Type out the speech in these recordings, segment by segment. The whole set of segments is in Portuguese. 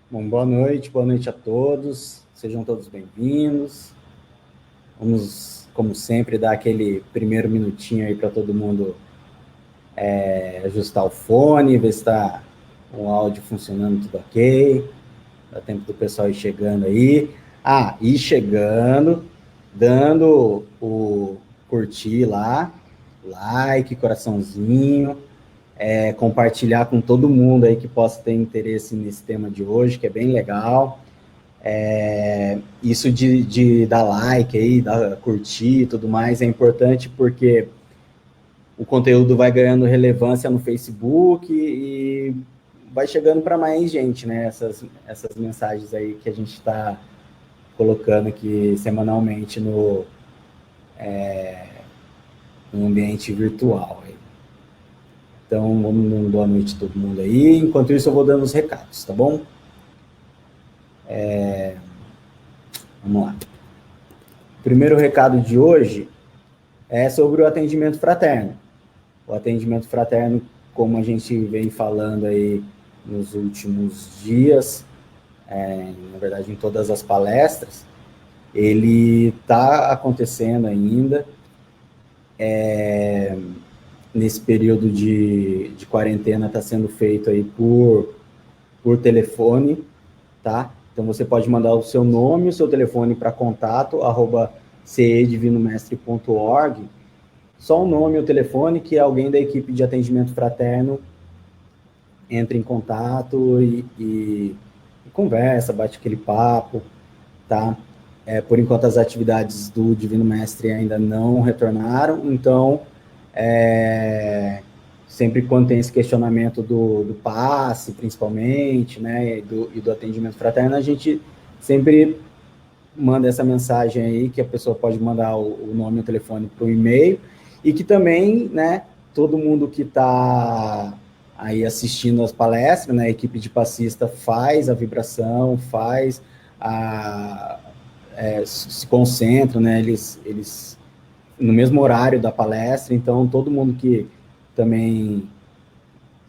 Bom, boa noite a todos, sejam todos bem-vindos. Vamos, como sempre, dar aquele primeiro minutinho aí para todo mundo ajustar o fone, ver se está o áudio funcionando tudo ok. Dá tempo do pessoal ir chegando aí. E chegando, dando o curtir lá, like, coraçãozinho, compartilhar com todo mundo aí que possa ter interesse nesse tema de hoje, que é bem legal. Isso de dar like aí, curtir e tudo mais é importante porque o conteúdo vai ganhando relevância no Facebook e vai chegando para mais gente, né? Essas mensagens aí que a gente está colocando aqui semanalmente no ambiente virtual. Aí. Então, vamos dar uma boa noite a todo mundo aí. Enquanto isso, eu vou dando os recados, tá bom? Vamos lá. O primeiro recado de hoje é sobre o atendimento fraterno. O atendimento fraterno, como a gente vem falando aí nos últimos dias, na verdade em todas as palestras, ele está acontecendo ainda nesse período de quarentena, está sendo feito aí por telefone, tá? Então você pode mandar o seu nome, o seu telefone para contato @cedivinomestre.org, só o nome e o telefone, que alguém da equipe de atendimento fraterno entra em contato e conversa, bate aquele papo, tá? Por enquanto as atividades do Divino Mestre ainda não retornaram, então sempre quando tem esse questionamento do passe, principalmente, né, e do atendimento fraterno, a gente sempre manda essa mensagem aí, que a pessoa pode mandar o nome e o telefone para o e-mail, e que também, né, todo mundo que está aí assistindo as palestras, né, a equipe de passista faz a vibração, se concentram, né, eles no mesmo horário da palestra, então todo mundo que também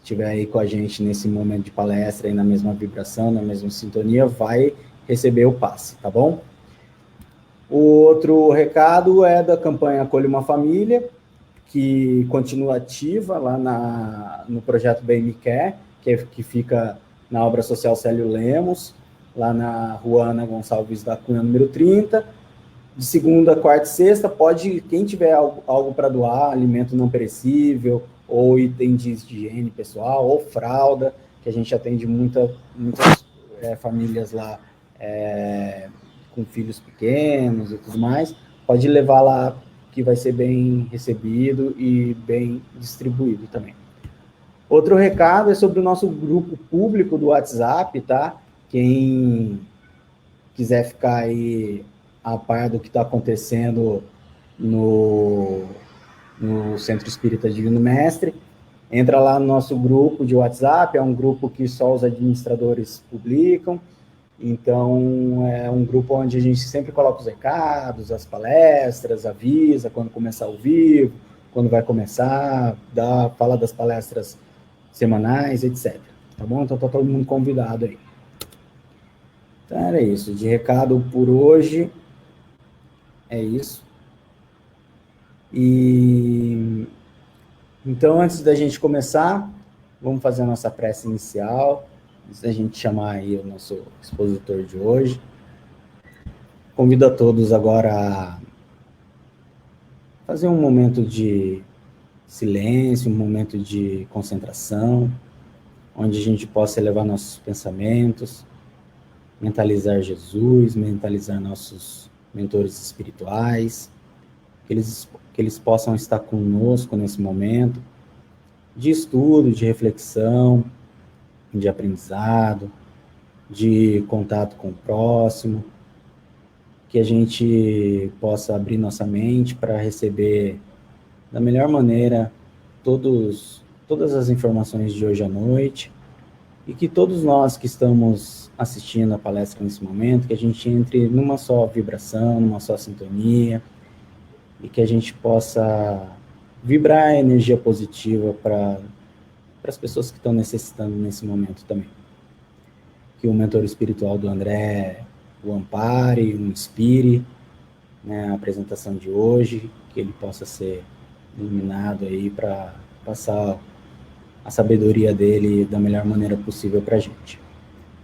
estiver aí com a gente nesse momento de palestra, aí na mesma vibração, na mesma sintonia, vai receber o passe, tá bom? O outro recado é da campanha Acolha uma Família, que continua ativa lá no projeto Bem Me Quer, que fica na obra social Célio Lemos, lá na rua Ana Gonçalves da Cunha, número 30. De segunda, quarta e sexta, quem tiver algo para doar, alimento não perecível, ou item de higiene pessoal, ou fralda, que a gente atende muitas famílias lá com filhos pequenos e tudo mais, pode levar lá que vai ser bem recebido e bem distribuído também. Outro recado é sobre o nosso grupo público do WhatsApp, tá? Quem quiser ficar aí a par do que está acontecendo no Centro Espírita Divino Mestre, entra lá no nosso grupo de WhatsApp, é um grupo que só os administradores publicam, então é um grupo onde a gente sempre coloca os recados, as palestras, avisa quando começar ao vivo, quando vai começar, fala das palestras semanais, etc. Tá bom? Então tá todo mundo convidado aí. Então era isso, de recado por hoje, é isso. E então, antes da gente começar, vamos fazer a nossa prece inicial, antes da gente chamar aí o nosso expositor de hoje. Convido a todos agora a fazer um momento de silêncio, um momento de concentração, onde a gente possa elevar nossos pensamentos, mentalizar Jesus, mentalizar nossos mentores espirituais, que eles possam estar conosco nesse momento de estudo, de reflexão, de aprendizado, de contato com o próximo, que a gente possa abrir nossa mente para receber da melhor maneira todas as informações de hoje à noite, e que todos nós que estamos assistindo a palestra nesse momento, que a gente entre numa só vibração, numa só sintonia, e que a gente possa vibrar energia positiva para as pessoas que estão necessitando nesse momento também. que o mentor espiritual do André o ampare, o inspire, né, a apresentação de hoje, que ele possa ser iluminado aí para passar a sabedoria dele da melhor maneira possível para a gente.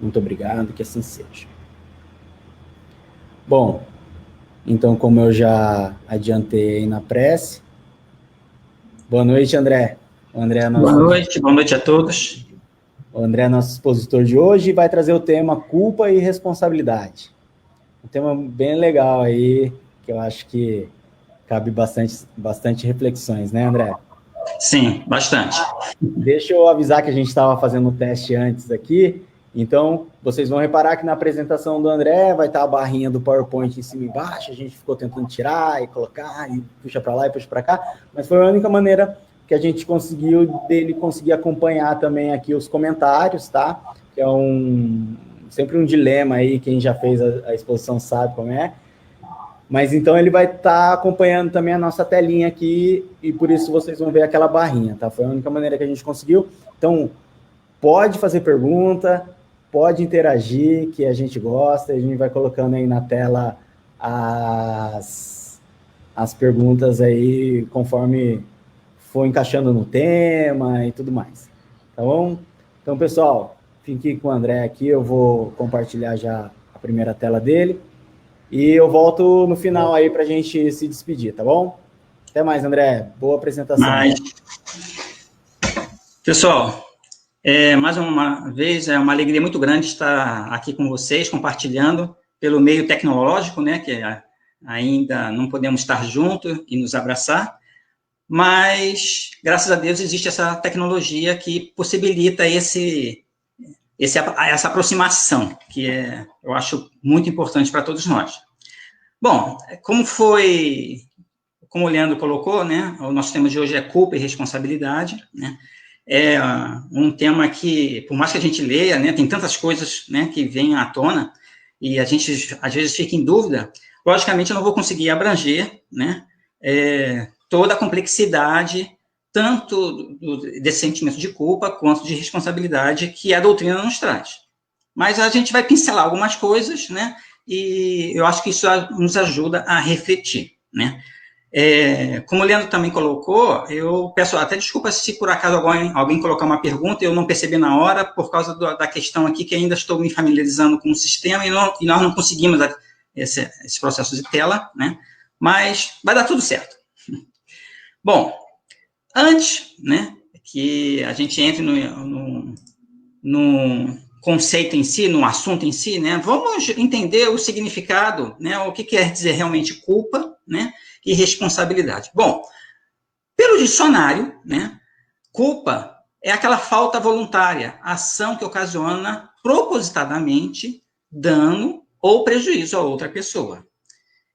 Muito obrigado, que assim seja. Bom, então, como eu já adiantei aí na prece, boa noite, André. O André é nosso... Boa noite a todos. O André é nosso expositor de hoje e vai trazer o tema culpa e responsabilidade. Um tema bem legal aí, que eu acho que cabe bastante reflexões, né, André? Sim, bastante. Deixa eu avisar que a gente estava fazendo um teste antes aqui, então vocês vão reparar que na apresentação do André vai estar a barrinha do PowerPoint em cima e embaixo, a gente ficou tentando tirar e colocar, e puxa para lá e puxa para cá, mas foi a única maneira que a gente conseguiu dele conseguir acompanhar também aqui os comentários, tá? Que é sempre um dilema aí, quem já fez a exposição sabe como é. Mas então ele vai estar acompanhando também a nossa telinha aqui e por isso vocês vão ver aquela barrinha, tá? Foi a única maneira que a gente conseguiu. Então, pode fazer pergunta, pode interagir, que a gente gosta, a gente vai colocando aí na tela as perguntas aí conforme for encaixando no tema e tudo mais, tá bom? Então, pessoal, fiquem com o André aqui, eu vou compartilhar já a primeira tela dele e eu volto no final aí para a gente se despedir, tá bom? Até mais, André. Boa apresentação. Pessoal, mais uma vez, é uma alegria muito grande estar aqui com vocês, compartilhando pelo meio tecnológico, né, que ainda não podemos estar juntos e nos abraçar, mas, graças a Deus, existe essa tecnologia que possibilita essa aproximação, que eu acho muito importante para todos nós. Bom, como o Leandro colocou, né, o nosso tema de hoje é culpa e responsabilidade, né, é um tema que, por mais que a gente leia, né, tem tantas coisas, né, que vêm à tona, e a gente, às vezes, fica em dúvida, logicamente eu não vou conseguir abranger, né, toda a complexidade, tanto desse sentimento de culpa, quanto de responsabilidade que a doutrina nos traz. Mas a gente vai pincelar algumas coisas, né, e eu acho que isso nos ajuda a refletir, né. Como o Leandro também colocou, eu peço até desculpa se por acaso alguém colocar uma pergunta e eu não percebi na hora, por causa da questão aqui que ainda estou me familiarizando com o sistema e nós não conseguimos esse processo de tela, né? Mas vai dar tudo certo. Bom, antes, né, que a gente entre no conceito em si, no assunto em si, né, vamos entender o significado, né, o que quer dizer realmente culpa, né, e responsabilidade. Bom, pelo dicionário, né, culpa é aquela falta voluntária, ação que ocasiona propositadamente dano ou prejuízo a outra pessoa.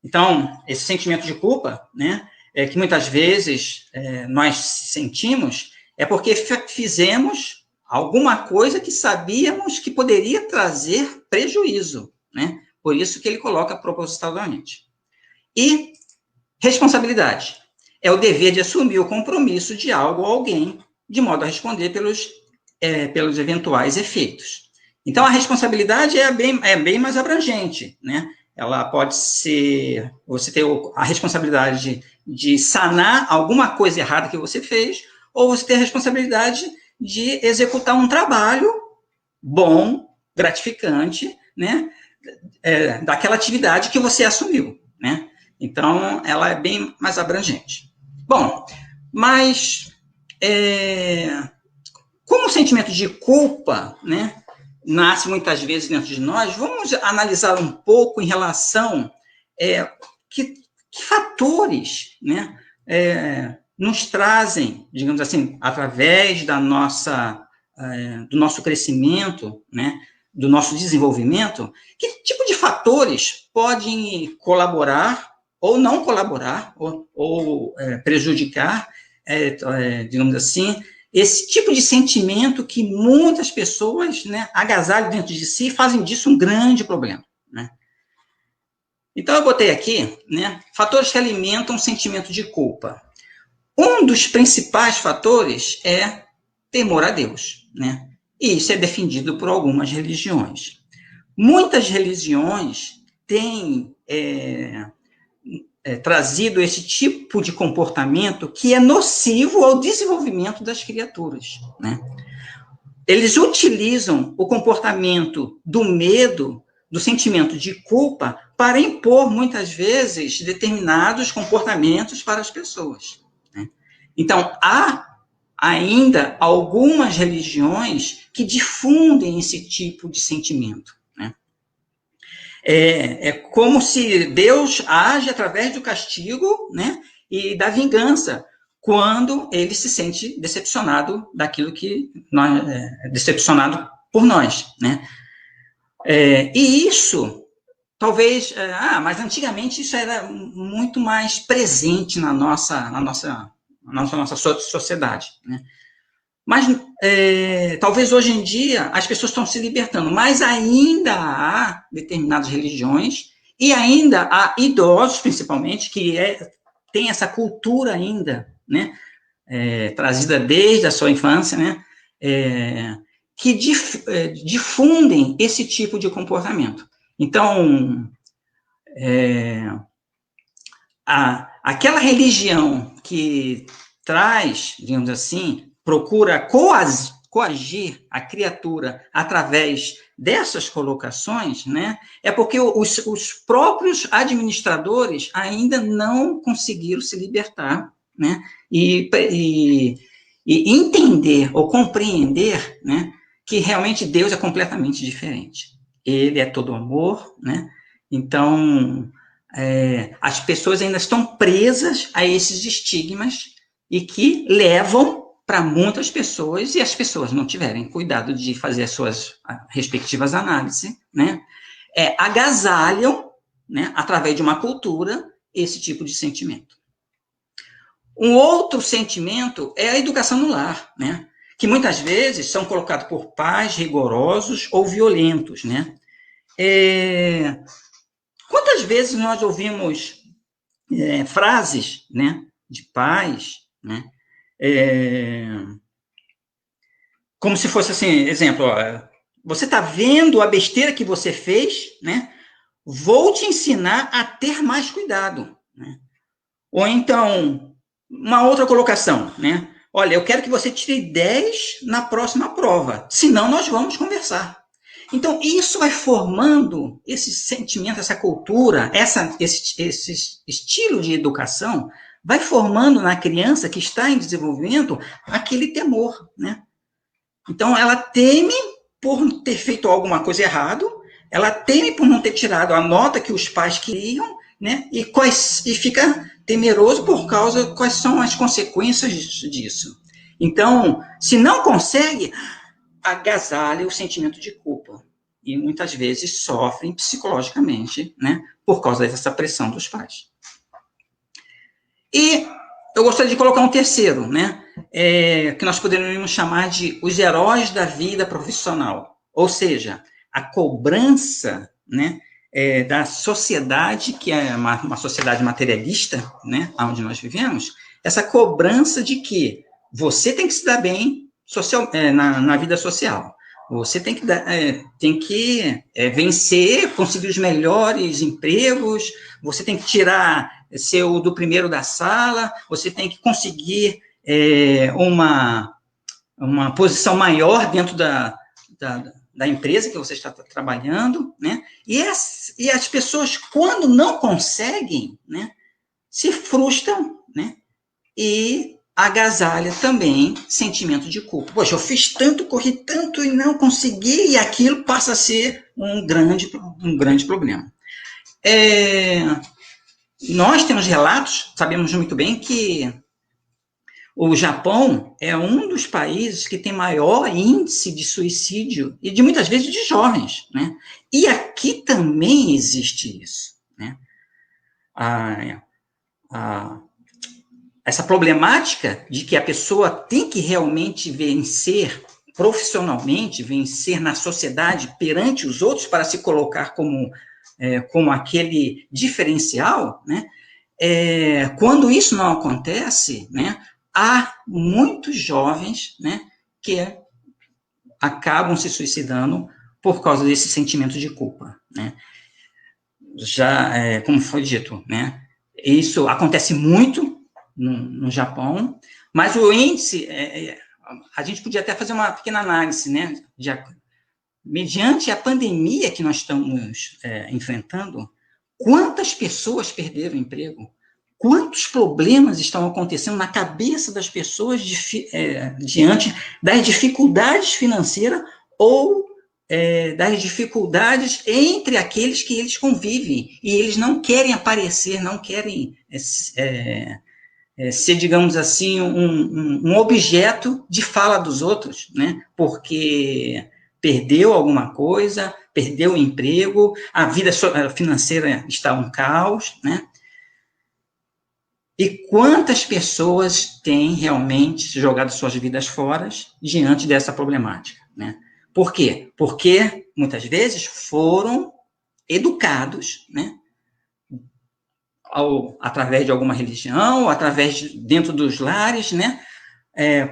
Então, esse sentimento de culpa, né, que muitas vezes nós sentimos, é porque fizemos alguma coisa que sabíamos que poderia trazer prejuízo, né? Por isso que ele coloca propositadamente. E responsabilidade é o dever de assumir o compromisso de algo ou alguém, de modo a responder pelos eventuais efeitos. Então, a responsabilidade é bem mais abrangente, né? Ela pode ser, você ter a responsabilidade de sanar alguma coisa errada que você fez, ou você ter a responsabilidade de executar um trabalho bom, gratificante, né? Daquela atividade que você assumiu, né? Então, ela é bem mais abrangente. Bom, mas como o sentimento de culpa, né, nasce muitas vezes dentro de nós, vamos analisar um pouco em relação que fatores, né, nos trazem, digamos assim, através do nosso crescimento, né, do nosso desenvolvimento, que tipo de fatores podem colaborar ou não colaborar, ou prejudicar, digamos assim, esse tipo de sentimento que muitas pessoas, né, agasalham dentro de si e fazem disso um grande problema, né? Então, eu botei aqui, né, fatores que alimentam o sentimento de culpa. Um dos principais fatores é temor a Deus, né? E isso é defendido por algumas religiões. Muitas religiões têm trazido esse tipo de comportamento que é nocivo ao desenvolvimento das criaturas, né? Eles utilizam o comportamento do medo, do sentimento de culpa, para impor, muitas vezes, determinados comportamentos para as pessoas, né? Então, há ainda algumas religiões que difundem esse tipo de sentimento, né? É como se Deus age através do castigo, né, e da vingança, quando ele se sente decepcionado daquilo que nós, decepcionado por nós, né? E isso, talvez, mas antigamente isso era muito mais presente na nossa sociedade, né? Mas talvez hoje em dia as pessoas estão se libertando, mas ainda há determinadas religiões e ainda há idosos, principalmente, que tem essa cultura ainda, né, trazida desde a sua infância, né, que difundem esse tipo de comportamento. Então, aquela religião que traz, digamos assim, procura coagir a criatura através dessas colocações, né, é porque os próprios administradores ainda não conseguiram se libertar, né, e entender ou compreender, né, que realmente Deus é completamente diferente. Ele é todo amor, né, então as pessoas ainda estão presas a esses estigmas e que levam para muitas pessoas, e as pessoas não tiverem cuidado de fazer as suas respectivas análises, né, agasalham, né, através de uma cultura, esse tipo de sentimento. Um outro sentimento é a educação no lar, né, que muitas vezes são colocados por pais rigorosos ou violentos, né. Quantas vezes nós ouvimos frases, né, de pais, né, como se fosse assim, exemplo, você está vendo a besteira que você fez, né, vou te ensinar a ter mais cuidado, né? Ou então, uma outra colocação, né, olha, eu quero que você tire 10 na próxima prova, senão nós vamos conversar. Então, isso vai formando esse sentimento, essa cultura, esse estilo de educação, vai formando na criança que está em desenvolvimento aquele temor, né? Então, ela teme por ter feito alguma coisa errada, ela teme por não ter tirado a nota que os pais queriam, né? E fica temeroso por causa quais são as consequências disso. Então, se não consegue, agasalha o sentimento de culpa. E muitas vezes sofrem psicologicamente, né, por causa dessa pressão dos pais. E eu gostaria de colocar um terceiro, né, que nós poderíamos chamar de os heróis da vida profissional. Ou seja, a cobrança, né, da sociedade, que é uma sociedade materialista, né, onde nós vivemos, essa cobrança de que você tem que se dar bem na vida social. Você tem que vencer, conseguir os melhores empregos, você tem que ser o do primeiro da sala, você tem que conseguir uma posição maior dentro da empresa que você está trabalhando, né? E as pessoas, quando não conseguem, né, se frustram, né? E agasalha também sentimento de culpa. Poxa, eu fiz tanto, corri tanto e não consegui, e aquilo passa a ser um grande problema. Nós temos relatos, sabemos muito bem que o Japão é um dos países que tem maior índice de suicídio, e de muitas vezes de jovens, né? E aqui também existe isso, né? Essa problemática de que a pessoa tem que realmente vencer profissionalmente, vencer na sociedade perante os outros para se colocar como aquele diferencial, né? Quando isso não acontece, né, há muitos jovens, né, que acabam se suicidando por causa desse sentimento de culpa, né? Já, como foi dito, né? Isso acontece muito no Japão, mas o índice, a gente podia até fazer uma pequena análise, né? Mediante a pandemia que nós estamos enfrentando, quantas pessoas perderam o emprego? Quantos problemas estão acontecendo na cabeça das pessoas diante das dificuldades financeiras ou das dificuldades entre aqueles que eles convivem, e eles não querem aparecer, não querem ser, digamos assim, um objeto de fala dos outros, né? Porque perdeu alguma coisa, perdeu o emprego, a vida financeira está um caos, né? E quantas pessoas têm realmente jogado suas vidas fora diante dessa problemática, né? Por quê? Porque, muitas vezes, foram educados, né? Através de alguma religião, dentro dos lares, né?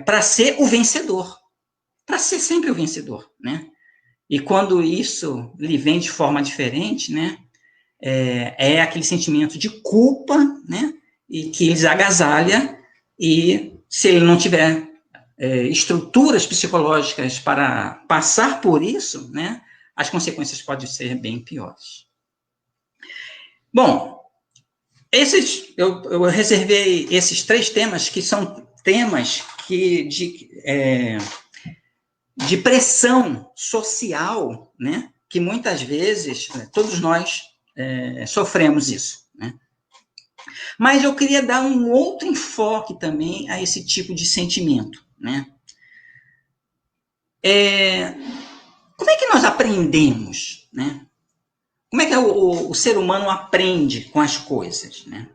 Para ser o vencedor. Para ser sempre o vencedor, né? E quando isso lhe vem de forma diferente, né? É aquele sentimento de culpa, né? E que eles agasalha, e se ele não tiver estruturas psicológicas para passar por isso, né? As consequências podem ser bem piores. Bom, eu reservei esses 3 temas, que são temas de pressão social, né? Que muitas vezes todos nós sofremos isso, né? Mas eu queria dar um outro enfoque também a esse tipo de sentimento, né? Como é que nós aprendemos, né? Como é que o ser humano aprende com as coisas, né?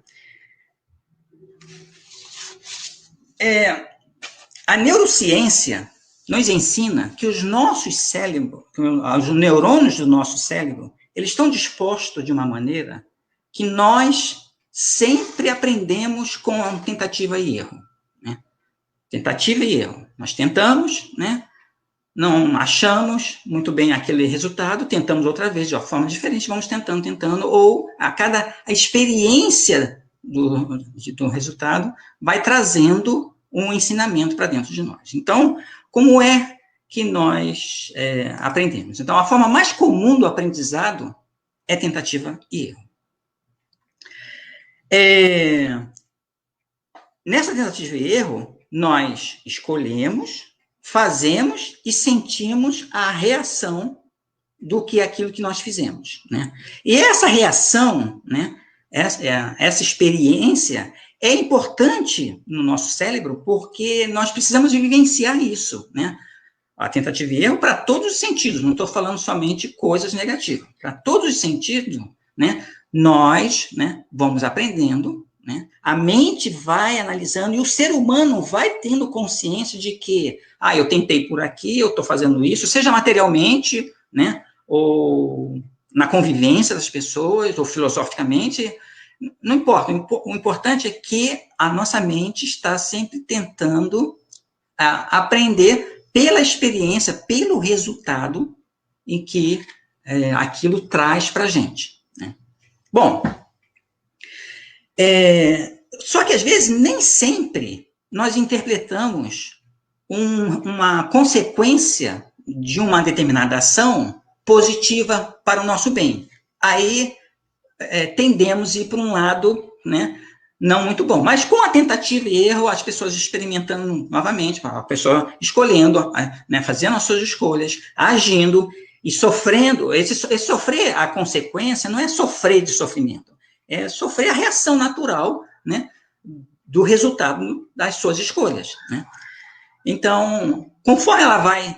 A neurociência nos ensina que os nossos cérebros, os neurônios do nosso cérebro, eles estão dispostos de uma maneira que nós sempre aprendemos com a tentativa e erro, né? Tentativa e erro. Nós tentamos, né? Não achamos muito bem aquele resultado, tentamos outra vez, de uma forma diferente, vamos tentando, ou a experiência do resultado vai trazendo um ensinamento para dentro de nós. Então, como é que nós aprendemos? Então, a forma mais comum do aprendizado é tentativa e erro. Nessa tentativa e erro, nós escolhemos, fazemos e sentimos a reação do que aquilo que nós fizemos, né? E essa reação, né, essa experiência é importante no nosso cérebro, porque nós precisamos vivenciar isso, né? A tentativa e erro para todos os sentidos, não estou falando somente coisas negativas. Para todos os sentidos, né, nós, né, vamos aprendendo, né, a mente vai analisando e o ser humano vai tendo consciência de que, eu tentei por aqui, eu estou fazendo isso, seja materialmente, né, ou na convivência das pessoas, ou filosoficamente, não importa. O importante é que a nossa mente está sempre tentando aprender pela experiência, pelo resultado em que aquilo traz para a gente, né? Bom, só que às vezes nem sempre nós interpretamos uma consequência de uma determinada ação positiva para o nosso bem. Aí tendemos a ir para um lado, né, não muito bom. Mas com a tentativa e erro, as pessoas experimentando novamente, a pessoa escolhendo, né, fazendo as suas escolhas, agindo e sofrendo. Esse sofrer a consequência não é sofrer de sofrimento, é sofrer a reação natural, né, do resultado das suas escolhas, né? Então, conforme ela vai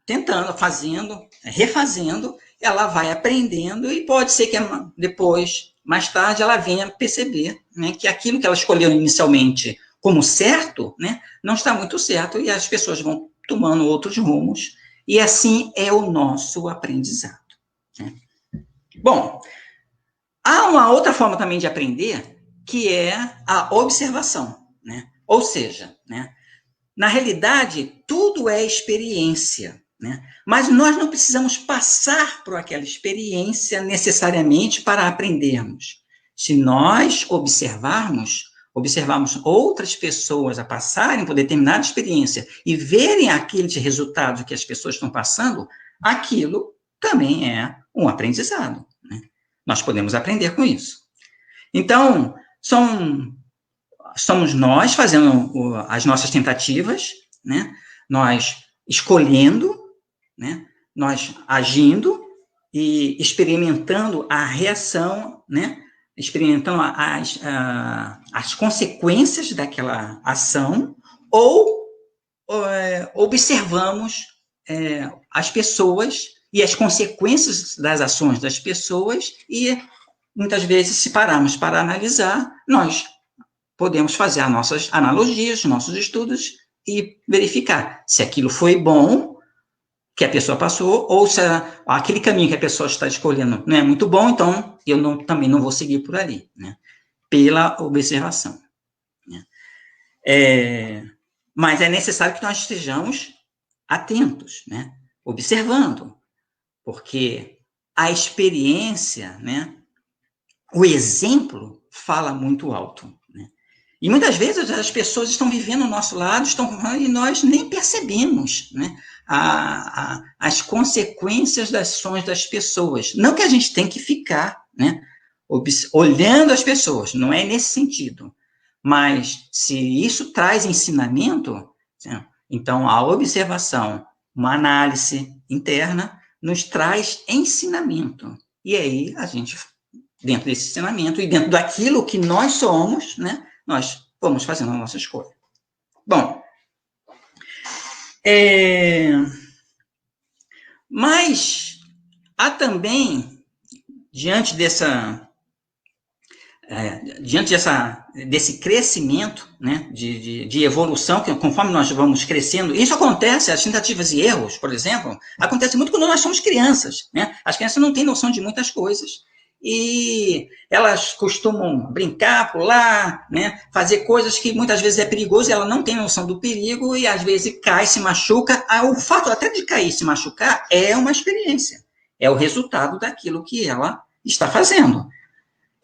tentando, fazendo, refazendo, ela vai aprendendo e pode ser que depois, mais tarde, ela venha perceber, né, que aquilo que ela escolheu inicialmente como certo, né, não está muito certo e as pessoas vão tomando outros rumos e assim é o nosso aprendizado, né? Bom, há uma outra forma também de aprender que é a observação, né? Ou seja, né, na realidade, tudo é experiência, né? Mas nós não precisamos passar por aquela experiência necessariamente para aprendermos. Se nós observarmos outras pessoas a passarem por determinada experiência e verem aqueles resultados que as pessoas estão passando, aquilo também é um aprendizado, né? Nós podemos aprender com isso. Então, somos nós fazendo as nossas tentativas, né? Nós escolhendo, né? Nós agindo e experimentando a reação, né? Experimentando as consequências daquela ação, ou observamos as pessoas e as consequências das ações das pessoas, e muitas vezes, se pararmos para analisar, nós podemos fazer as nossas analogias, nossos estudos, e verificar se aquilo foi bom que a pessoa passou, ou se aquele caminho que a pessoa está escolhendo não é muito bom, então eu também não vou seguir por ali, né? Pela observação, né? Mas é necessário que nós estejamos atentos, né? Observando, porque a experiência, né? O exemplo fala muito alto, né? E muitas vezes as pessoas estão vivendo ao nosso lado, e nós nem percebemos, né, as consequências das ações das pessoas. Não que a gente tem que ficar, né, olhando as pessoas, não é nesse sentido. Mas se isso traz ensinamento, então a observação, uma análise interna, nos traz ensinamento. E aí a gente, dentro desse ensinamento e dentro daquilo que nós somos, né, nós vamos fazendo a nossa escolha. Bom, mas há também, diante desse crescimento, né, de evolução, que conforme nós vamos crescendo, isso acontece, as tentativas e erros, por exemplo, acontece muito quando nós somos crianças, né? As crianças não têm noção de muitas coisas, e elas costumam brincar, pular, né, fazer coisas que muitas vezes é perigoso, e ela não tem noção do perigo, e às vezes cai, se machuca. O fato até de cair e se machucar é uma experiência, é o resultado daquilo que ela está fazendo.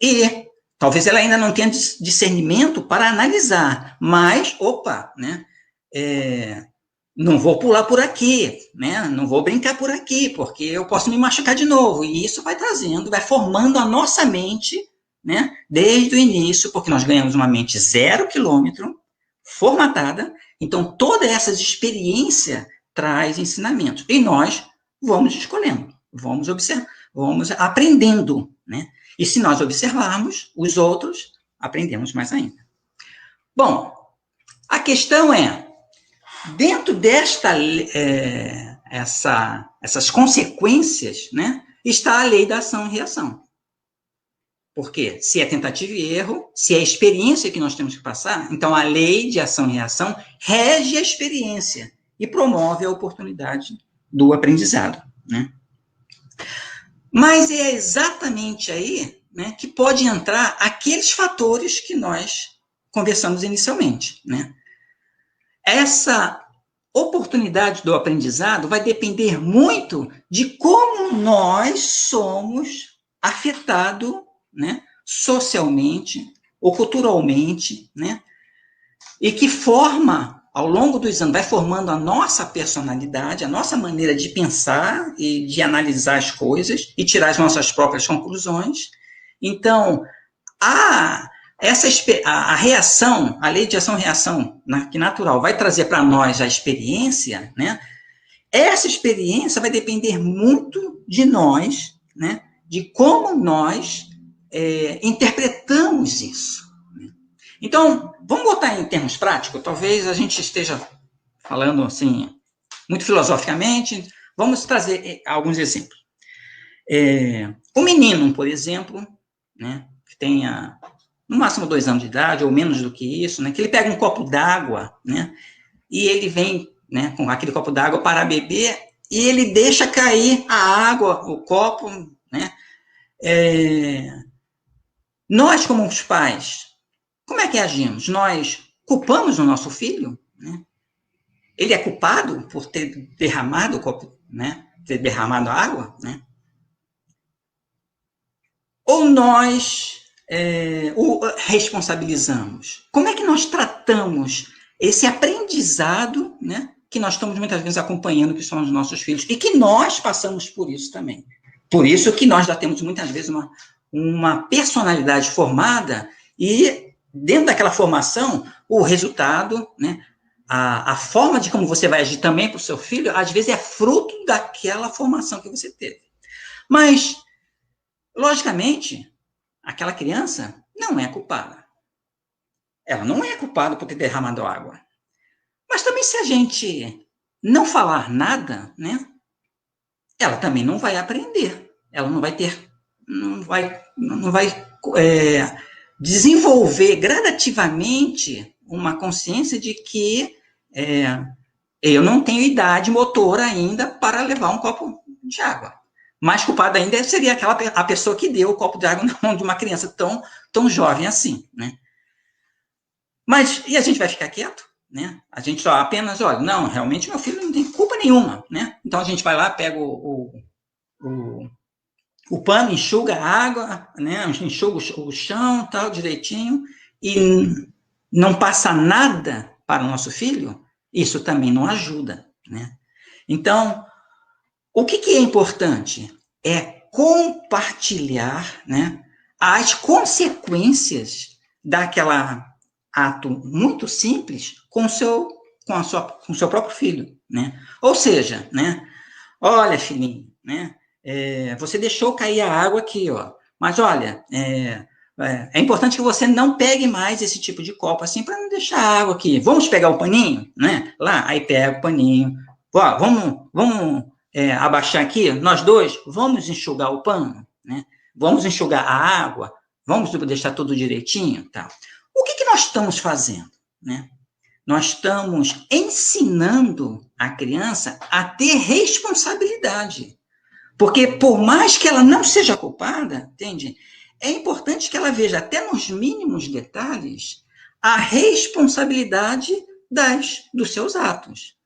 E talvez ela ainda não tenha discernimento para analisar, mas, né, não vou pular por aqui, né? Não vou brincar por aqui, porque eu posso me machucar de novo. E isso vai trazendo, vai formando a nossa mente, né? Desde o início, porque nós ganhamos uma mente 0 quilômetro, formatada. Então, todas essas experiências traz ensinamentos. E nós vamos escolhendo, vamos observando, vamos aprendendo, né? E se nós observarmos os outros, aprendemos mais ainda. Bom, a questão é, dentro essas consequências, né, está a lei da ação e reação. Porque se é tentativa e erro, se é a experiência que nós temos que passar, então a lei de ação e reação rege a experiência e promove a oportunidade do aprendizado, né? Mas é exatamente aí, né, que pode entrar aqueles fatores que nós conversamos inicialmente, né? Essa oportunidade do aprendizado vai depender muito de como nós somos afetados, né, socialmente ou culturalmente, né? E que forma, ao longo dos anos, vai formando a nossa personalidade, a nossa maneira de pensar e de analisar as coisas e tirar as nossas próprias conclusões. Então, a reação, a lei de ação-reação, que natural, vai trazer para nós a experiência, né? Essa experiência vai depender muito de nós, né? De como nós interpretamos isso. Então, vamos botar em termos práticos, talvez a gente esteja falando assim, muito filosoficamente, vamos trazer alguns exemplos. O menino, por exemplo, né, que tenha no máximo 2 anos de idade, ou menos do que isso, né, que ele pega um copo d'água, né, e ele vem, né, com aquele copo d'água para beber, e ele deixa cair a água, o copo, né. Nós, como os pais, como é que agimos? Nós culpamos o nosso filho, né? Ele é culpado por ter derramado o copo, né? Ter derramado a água, né? Ou nós o responsabilizamos? Como é que nós tratamos esse aprendizado, né? Que nós estamos muitas vezes acompanhando, que são os nossos filhos, e que nós passamos por isso também. Por isso que nós já temos muitas vezes uma personalidade formada e dentro daquela formação, o resultado, né? A forma de como você vai agir também para o seu filho, às vezes é fruto daquela formação que você teve. Mas, logicamente, aquela criança não é culpada. Ela não é culpada por ter derramado água. Mas também se a gente não falar nada, né? Ela também não vai aprender. Ela não vai ter, não vai desenvolver gradativamente uma consciência de que eu não tenho idade motora ainda para levar um copo de água. Mais culpada ainda seria a pessoa que deu o copo de água na mão de uma criança tão jovem assim, né? Mas, e a gente vai ficar quieto? Né? A gente só apenas, olha, não, realmente meu filho não tem culpa nenhuma, né? Então a gente vai lá, pega o pano, enxuga a água, né? Enxuga o chão, tal, direitinho, e não passa nada para o nosso filho, isso também não ajuda, né? Então, o que é importante? É compartilhar, né, as consequências daquela ato muito simples com o seu próprio filho, né? Ou seja, né? Olha, filhinho, né? Você deixou cair a água aqui, ó. Mas olha, é importante que você não pegue mais esse tipo de copo assim para não deixar a água aqui. Vamos pegar o paninho, né? Lá, aí pega o paninho. Ó, vamos abaixar aqui, nós dois, vamos enxugar o pano, né? Vamos enxugar a água, vamos deixar tudo direitinho, tá? O que nós estamos fazendo, né? Nós estamos ensinando a criança a ter responsabilidade. Porque por mais que ela não seja culpada, entende? É importante que ela veja até nos mínimos detalhes a responsabilidade dos seus atos.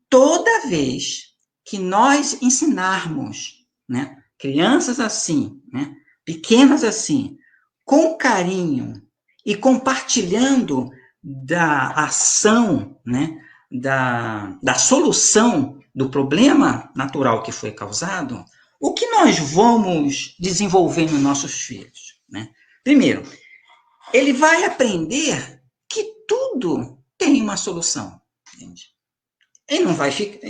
Toda vez que nós ensinarmos, né, crianças assim, né, pequenas assim, com carinho e compartilhando da ação, né, da solução do problema natural que foi causado, o que nós vamos desenvolver nos nossos filhos, né? Primeiro, ele vai aprender que tudo tem uma solução, entende? Ele não vai ficar.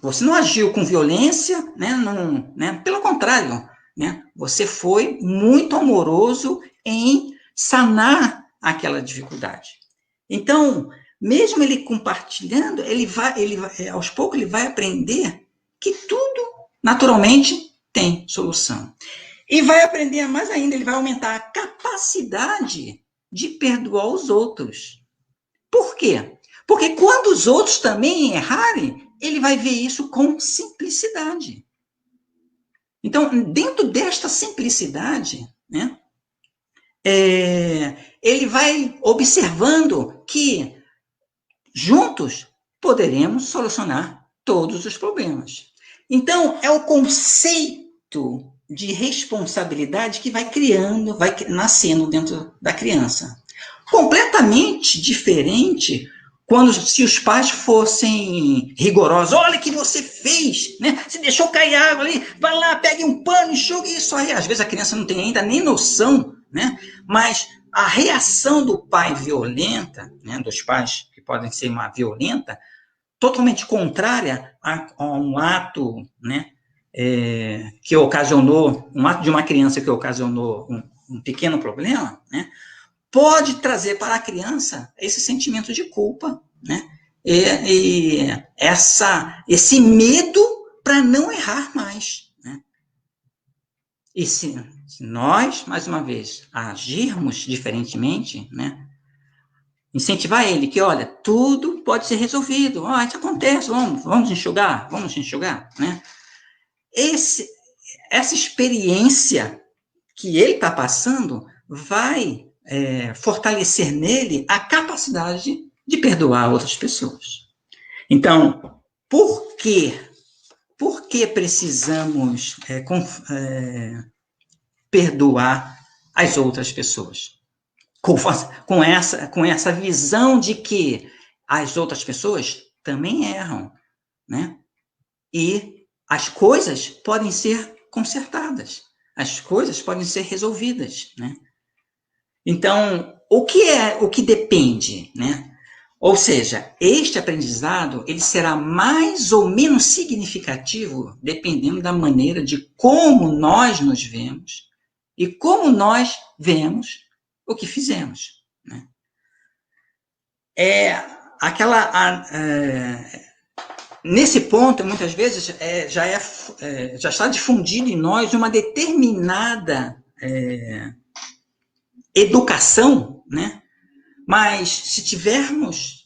Você não agiu com violência, né? Não, né? Pelo contrário, né? Você foi muito amoroso em sanar aquela dificuldade. Então, mesmo ele compartilhando, aos poucos ele vai aprender que tudo naturalmente tem solução. E vai aprender mais ainda, ele vai aumentar a capacidade de perdoar os outros. Por quê? Porque quando os outros também errarem, ele vai ver isso com simplicidade. Então, dentro desta simplicidade, né, ele vai observando que juntos poderemos solucionar todos os problemas. Então, é o conceito de responsabilidade que vai criando, vai nascendo dentro da criança. Completamente diferente se os pais fossem rigorosos. Olha o que você fez, né? Você deixou cair água ali, vai lá, pegue um pano, enxugue isso aí. Às vezes a criança não tem ainda nem noção, né? Mas a reação do pai violenta, né, dos pais que podem ser uma violenta, totalmente contrária a um ato, né, que ocasionou, um ato de uma criança que ocasionou um pequeno problema, né, pode trazer para a criança esse sentimento de culpa, né, e esse medo para não errar mais, né. E se nós, mais uma vez, agirmos diferentemente, né, incentivar ele que, olha, tudo pode ser resolvido, isso acontece, vamos enxugar, né? Essa experiência que ele está passando vai fortalecer nele a capacidade de perdoar outras pessoas. Então, por quê? Por que precisamos perdoar as outras pessoas? Com essa visão de que as outras pessoas também erram, né? E as coisas podem ser consertadas, as coisas podem ser resolvidas, né? Então, o que depende, né? Ou seja, este aprendizado ele será mais ou menos significativo dependendo da maneira de como nós nos vemos e como nós vemos o que fizemos, né? Nesse ponto, muitas vezes, já está difundido em nós uma determinada educação, né? Mas se tivermos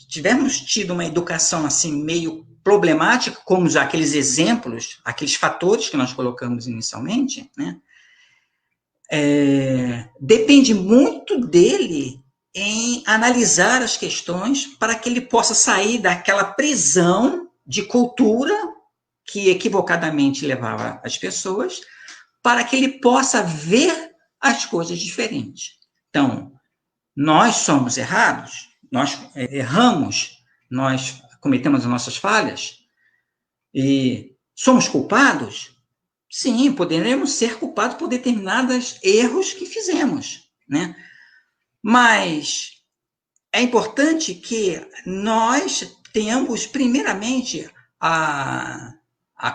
tido uma educação assim meio problemática, como já aqueles exemplos, aqueles fatores que nós colocamos inicialmente, né? Depende muito dele em analisar as questões para que ele possa sair daquela prisão de cultura que equivocadamente levava as pessoas, para que ele possa ver as coisas diferentes. Então, nós somos errados, nós erramos, nós cometemos as nossas falhas e somos culpados? Sim, poderemos ser culpados por determinados erros que fizemos, né? Mas é importante que nós tenhamos, primeiramente, a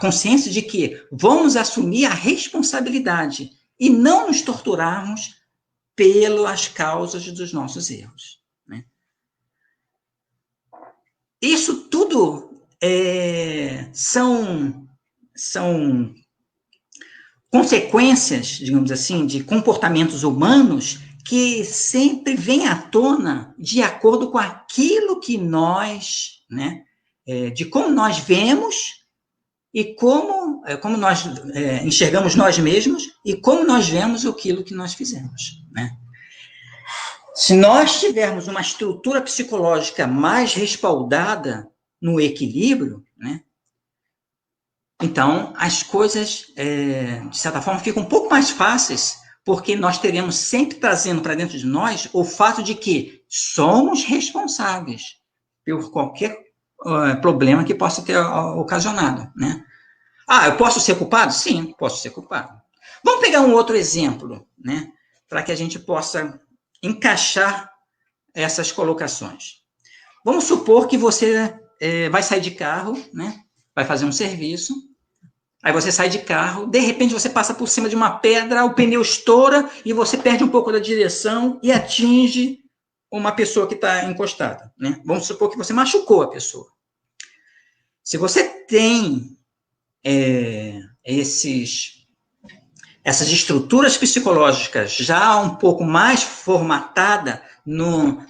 consciência de que vamos assumir a responsabilidade e não nos torturarmos pelas causas dos nossos erros, né? Isso tudo são consequências, digamos assim, de comportamentos humanos que sempre vêm à tona de acordo com aquilo que nós, né, de como nós vemos e como nós enxergamos nós mesmos e como nós vemos aquilo que nós fizemos, né? Se nós tivermos uma estrutura psicológica mais respaldada no equilíbrio, né, então as coisas, de certa forma, ficam um pouco mais fáceis, porque nós teremos sempre trazendo para dentro de nós o fato de que somos responsáveis por qualquer problema que possa ter ocasionado, né? Eu posso ser culpado? Sim, posso ser culpado. Vamos pegar um outro exemplo, né, para que a gente possa encaixar essas colocações. Vamos supor que você vai sair de carro, né, vai fazer um serviço, aí você sai de carro, de repente você passa por cima de uma pedra, o pneu estoura e você perde um pouco da direção e atinge uma pessoa que está encostada, né? Vamos supor que você machucou a pessoa. Se você tem essas estruturas psicológicas já um pouco mais formatada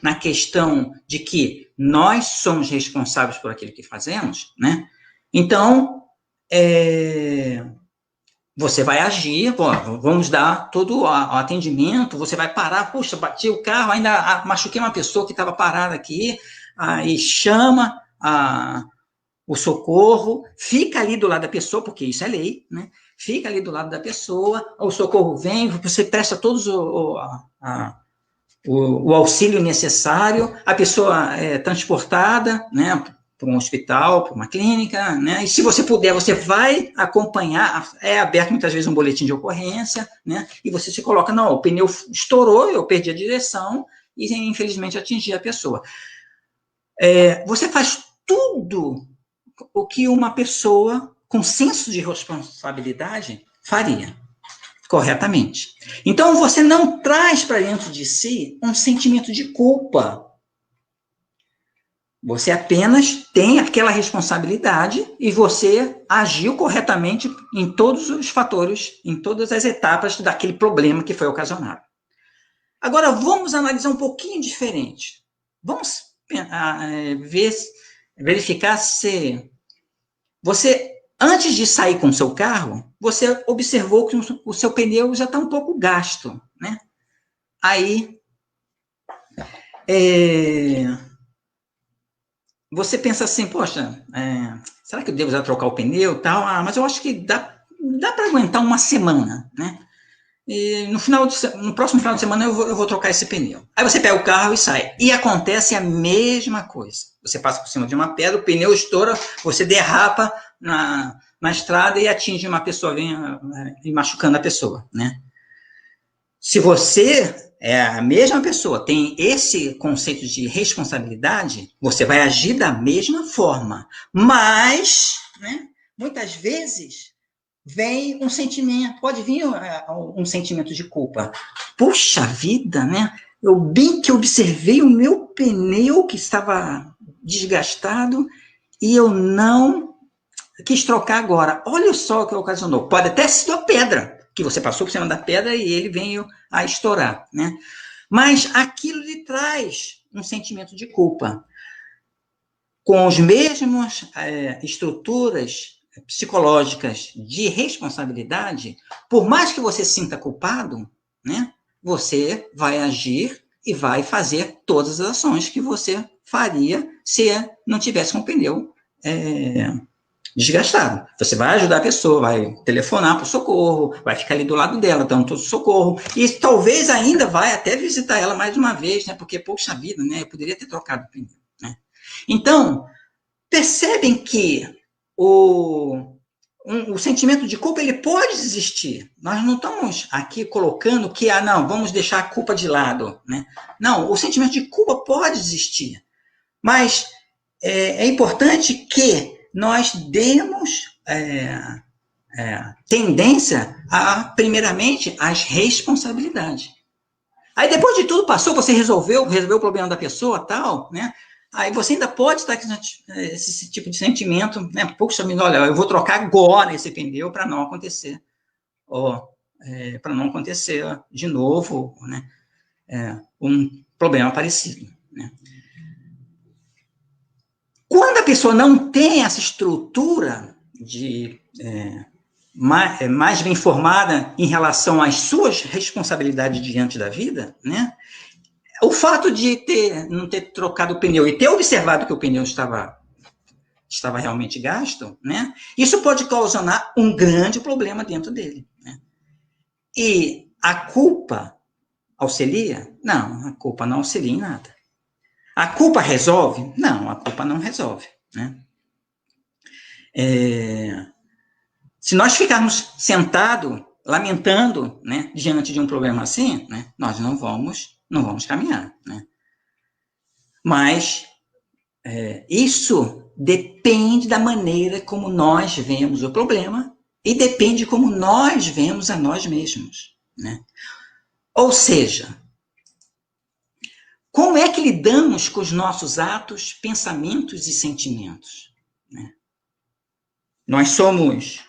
na questão de que nós somos responsáveis por aquilo que fazemos, né? Então, você vai agir, vamos dar todo o atendimento, você vai parar, puxa, bati o carro, ainda machuquei uma pessoa que estava parada aqui, aí chama o socorro, fica ali do lado da pessoa, porque isso é lei, né? Fica ali do lado da pessoa, o socorro vem, você presta todos o auxílio necessário, a pessoa é transportada, né, para um hospital, para uma clínica, né? E se você puder, você vai acompanhar, é aberto muitas vezes um boletim de ocorrência, né? E você se coloca, não, o pneu estourou, eu perdi a direção e infelizmente atingi a pessoa. Você faz tudo o que uma pessoa com senso de responsabilidade faria corretamente. Então, você não traz para dentro de si um sentimento de culpa. Você apenas tem aquela responsabilidade e você agiu corretamente em todos os fatores, em todas as etapas daquele problema que foi ocasionado. Agora, vamos analisar um pouquinho diferente. Vamos verificar se você, antes de sair com o seu carro, você observou que o seu pneu já está um pouco gasto, né? Aí, você pensa assim, poxa, será que eu devo já trocar o pneu e tal? Ah, mas eu acho que dá para aguentar uma semana, né? E no próximo final de semana eu vou trocar esse pneu. Aí você pega o carro e sai. E acontece a mesma coisa. Você passa por cima de uma pedra, o pneu estoura, você derrapa na estrada e atinge uma pessoa, vem machucando a pessoa, né? Se você é a mesma pessoa, tem esse conceito de responsabilidade, você vai agir da mesma forma. Mas, né, muitas vezes, vem um sentimento, pode vir um sentimento de culpa. Puxa vida, né? Eu bem que observei o meu pneu que estava desgastado e eu não quis trocar agora. Olha só o que ocasionou. Pode até ser a pedra, que você passou por cima da pedra e ele veio a estourar, né? Mas aquilo lhe traz um sentimento de culpa. Com as mesmas estruturas psicológicas de responsabilidade, por mais que você se sinta culpado, né, você vai agir e vai fazer todas as ações que você faria se não tivesse com o pneu desgastado. Você vai ajudar a pessoa, vai telefonar para o socorro, vai ficar ali do lado dela, dando todo o socorro, e talvez ainda vai até visitar ela mais uma vez, né, porque, poxa vida, né, eu poderia ter trocado o pneu, né. Então, percebem que o sentimento de culpa ele pode existir. Nós não estamos aqui colocando que, não, vamos deixar a culpa de lado, né? Não, o sentimento de culpa pode existir. Mas é importante que nós demos tendência primeiramente, às responsabilidades. Aí, depois de tudo passou, você resolveu o problema da pessoa, tal, né? Aí você ainda pode estar com esse tipo de sentimento, né? Poxa, olha, eu vou trocar agora esse pneu para não acontecer. Para não acontecer de novo, né? Um problema parecido, né? Quando a pessoa não tem essa estrutura de mais bem formada em relação às suas responsabilidades diante da vida, né? O fato de não ter trocado o pneu e ter observado que o pneu estava realmente gasto, né? Isso pode causar um grande problema dentro dele, né? E a culpa auxilia? Não, a culpa não auxilia em nada. A culpa resolve? Não, a culpa não resolve, né? Se nós ficarmos sentados, lamentando, né, diante de um problema assim, né, nós não vamos caminhar, né? Mas isso depende da maneira como nós vemos o problema e depende de como nós vemos a nós mesmos, né? Ou seja, como é que lidamos com os nossos atos, pensamentos e sentimentos, né? Nós somos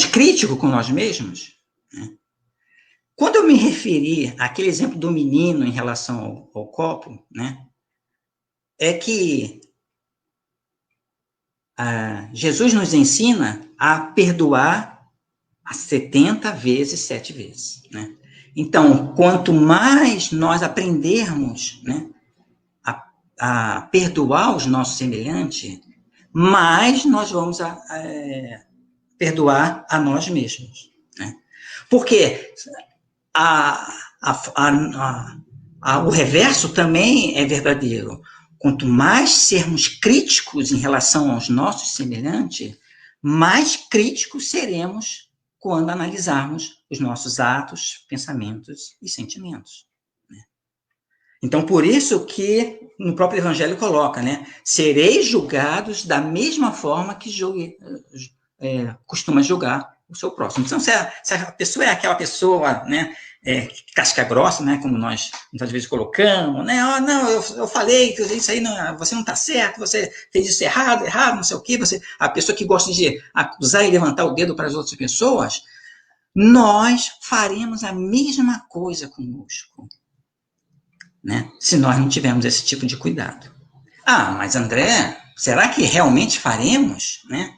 críticos com nós mesmos, né? Quando eu me referi àquele exemplo do menino em relação ao copo, né, é que Jesus nos ensina a perdoar a 70 vezes, 7 vezes, né? Então, quanto mais nós aprendermos, né, a perdoar os nossos semelhantes, mais nós vamos perdoar a nós mesmos, né? Porque o reverso também é verdadeiro. Quanto mais sermos críticos em relação aos nossos semelhantes, mais críticos seremos quando analisarmos os nossos atos, pensamentos e sentimentos, né? Então, por isso que no próprio Evangelho coloca, né? Sereis julgados da mesma forma que costuma julgar o seu próximo. Então, se a pessoa é aquela pessoa, né, casca grossa, né, como nós muitas vezes colocamos, né? Não, eu falei que isso aí você não está certo, você fez isso errado, não sei o quê. A pessoa que gosta de acusar e levantar o dedo para as outras pessoas, nós faremos a mesma coisa conosco, né? Se nós não tivermos esse tipo de cuidado. Mas André, será que realmente faremos, né?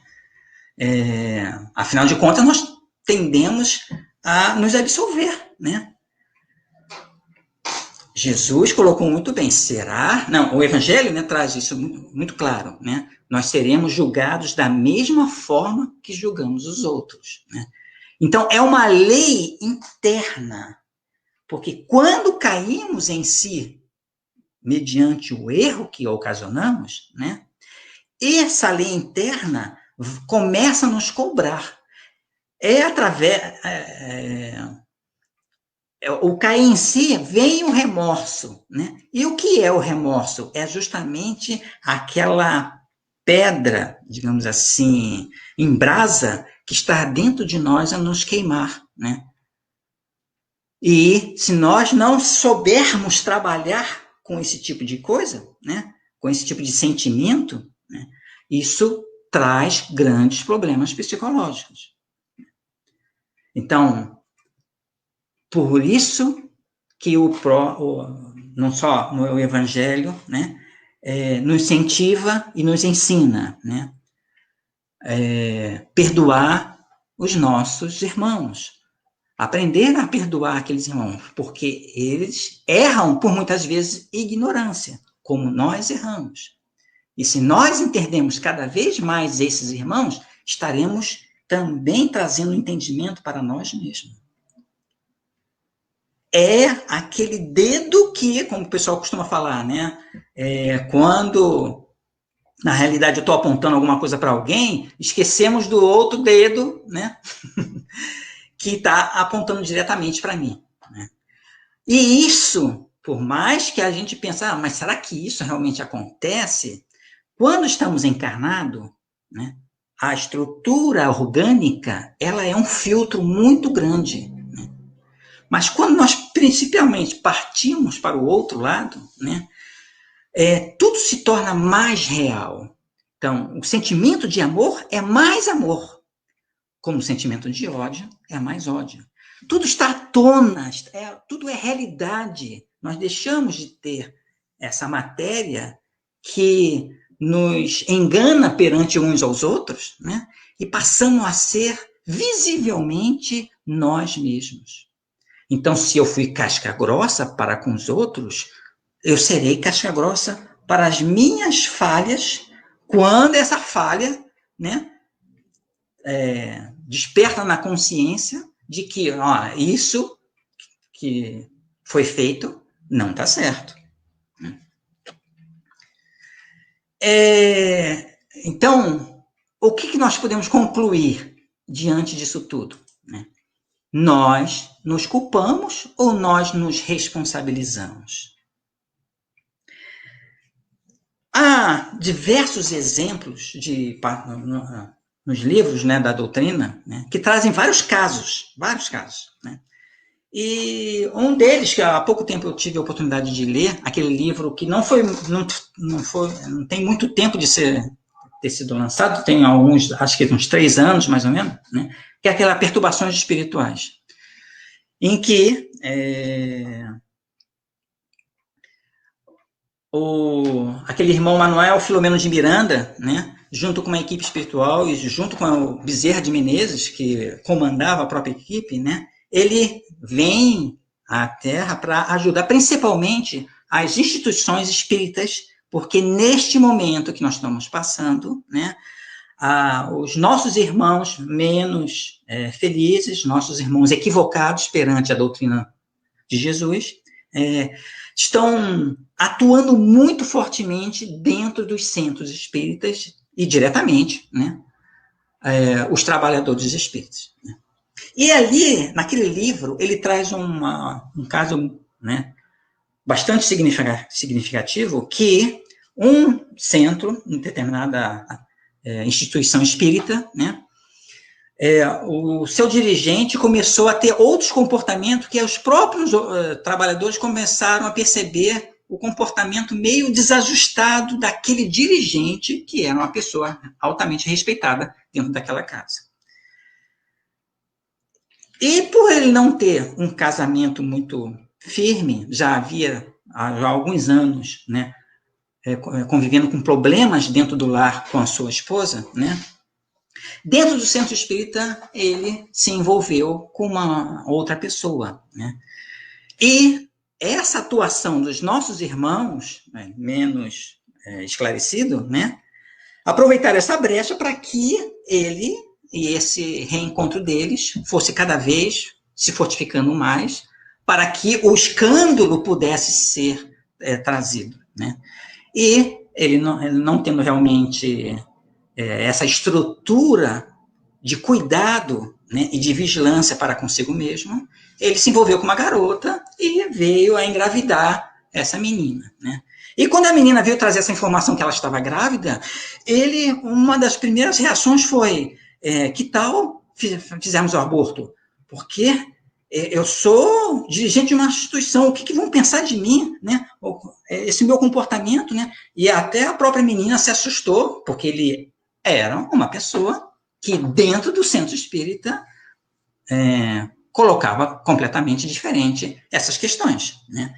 Afinal de contas, nós tendemos a nos absolver, né? Jesus colocou muito bem, será? Não, o Evangelho, né, traz isso muito claro, né? Nós seremos julgados da mesma forma que julgamos os outros, né? Então, é uma lei interna, porque quando caímos em si, mediante o erro que ocasionamos, né, essa lei interna começa a nos cobrar. É através... o cair em si vem o remorso, né? E o que é o remorso? É justamente aquela pedra, digamos assim, em brasa, que está dentro de nós a nos queimar, né? E se nós não soubermos trabalhar com esse tipo de coisa, né? Com esse tipo de sentimento, né? Isso traz grandes problemas psicológicos. Então, por isso que não só no Evangelho, né, nos incentiva e nos ensina, né, perdoar os nossos irmãos, aprender a perdoar aqueles irmãos, porque eles erram por muitas vezes ignorância, como nós erramos. E se nós entendemos cada vez mais esses irmãos, estaremos também trazendo entendimento para nós mesmos. É aquele dedo que, como o pessoal costuma falar, né? Quando, na realidade, eu estou apontando alguma coisa para alguém, esquecemos do outro dedo, né? Que está apontando diretamente para mim. Né? E isso, por mais que a gente pense, mas será que isso realmente acontece? Quando estamos encarnados, né? A estrutura orgânica, ela é um filtro muito grande. Mas quando nós, principalmente, partimos para o outro lado, né, tudo se torna mais real. Então, o sentimento de amor é mais amor, como o sentimento de ódio é mais ódio. Tudo está à tona, tudo é realidade. Nós deixamos de ter essa matéria que nos engana perante uns aos outros, né, e passamos a ser visivelmente nós mesmos. Então, se eu fui casca grossa para com os outros, eu serei casca grossa para as minhas falhas, quando essa falha, né, desperta na consciência de que isso que foi feito não está certo. Então, o que nós podemos concluir diante disso tudo? Né? Nós nos culpamos ou nós nos responsabilizamos? Há diversos exemplos nos livros, né, da doutrina, né, que trazem vários casos, né? E um deles, que há pouco tempo eu tive a oportunidade de ler, aquele livro que não tem muito tempo de ter sido lançado, tem alguns, acho que uns 3 anos, mais ou menos, né, que é aquela Perturbações Espirituais, em que aquele irmão Manuel Filomeno de Miranda, né, junto com uma equipe espiritual e junto com o Bezerra de Menezes, que comandava a própria equipe, né, ele vem à Terra para ajudar principalmente as instituições espíritas, porque neste momento que nós estamos passando, né, os nossos irmãos menos felizes, nossos irmãos equivocados perante a doutrina de Jesus, estão atuando muito fortemente dentro dos centros espíritas e diretamente, né, os trabalhadores espíritas. Né? E ali, naquele livro, ele traz um caso, né, bastante significativo, que um centro, uma determinada instituição espírita, né, o seu dirigente começou a ter outros comportamentos que os próprios trabalhadores começaram a perceber o comportamento meio desajustado daquele dirigente, que era uma pessoa altamente respeitada dentro daquela casa. E por ele não ter um casamento muito firme, já havia há alguns anos, né, convivendo com problemas dentro do lar com a sua esposa, né, dentro do centro espírita, ele se envolveu com uma outra pessoa, né? E essa atuação dos nossos irmãos, né, menos esclarecido, né, aproveitar essa brecha para que ele e esse reencontro deles fosse cada vez se fortificando mais, para que o escândalo pudesse ser trazido, né? E ele não tendo realmente essa estrutura de cuidado, né, e de vigilância para consigo mesmo, ele se envolveu com uma garota e veio a engravidar essa menina, né? E quando a menina veio trazer essa informação que ela estava grávida, uma das primeiras reações foi, que tal fizermos o aborto? Porque eu sou dirigente de uma instituição, o que vão pensar de mim, né? Esse meu comportamento, né? E até a própria menina se assustou, porque ele era uma pessoa que dentro do centro espírita colocava completamente diferente essas questões, né?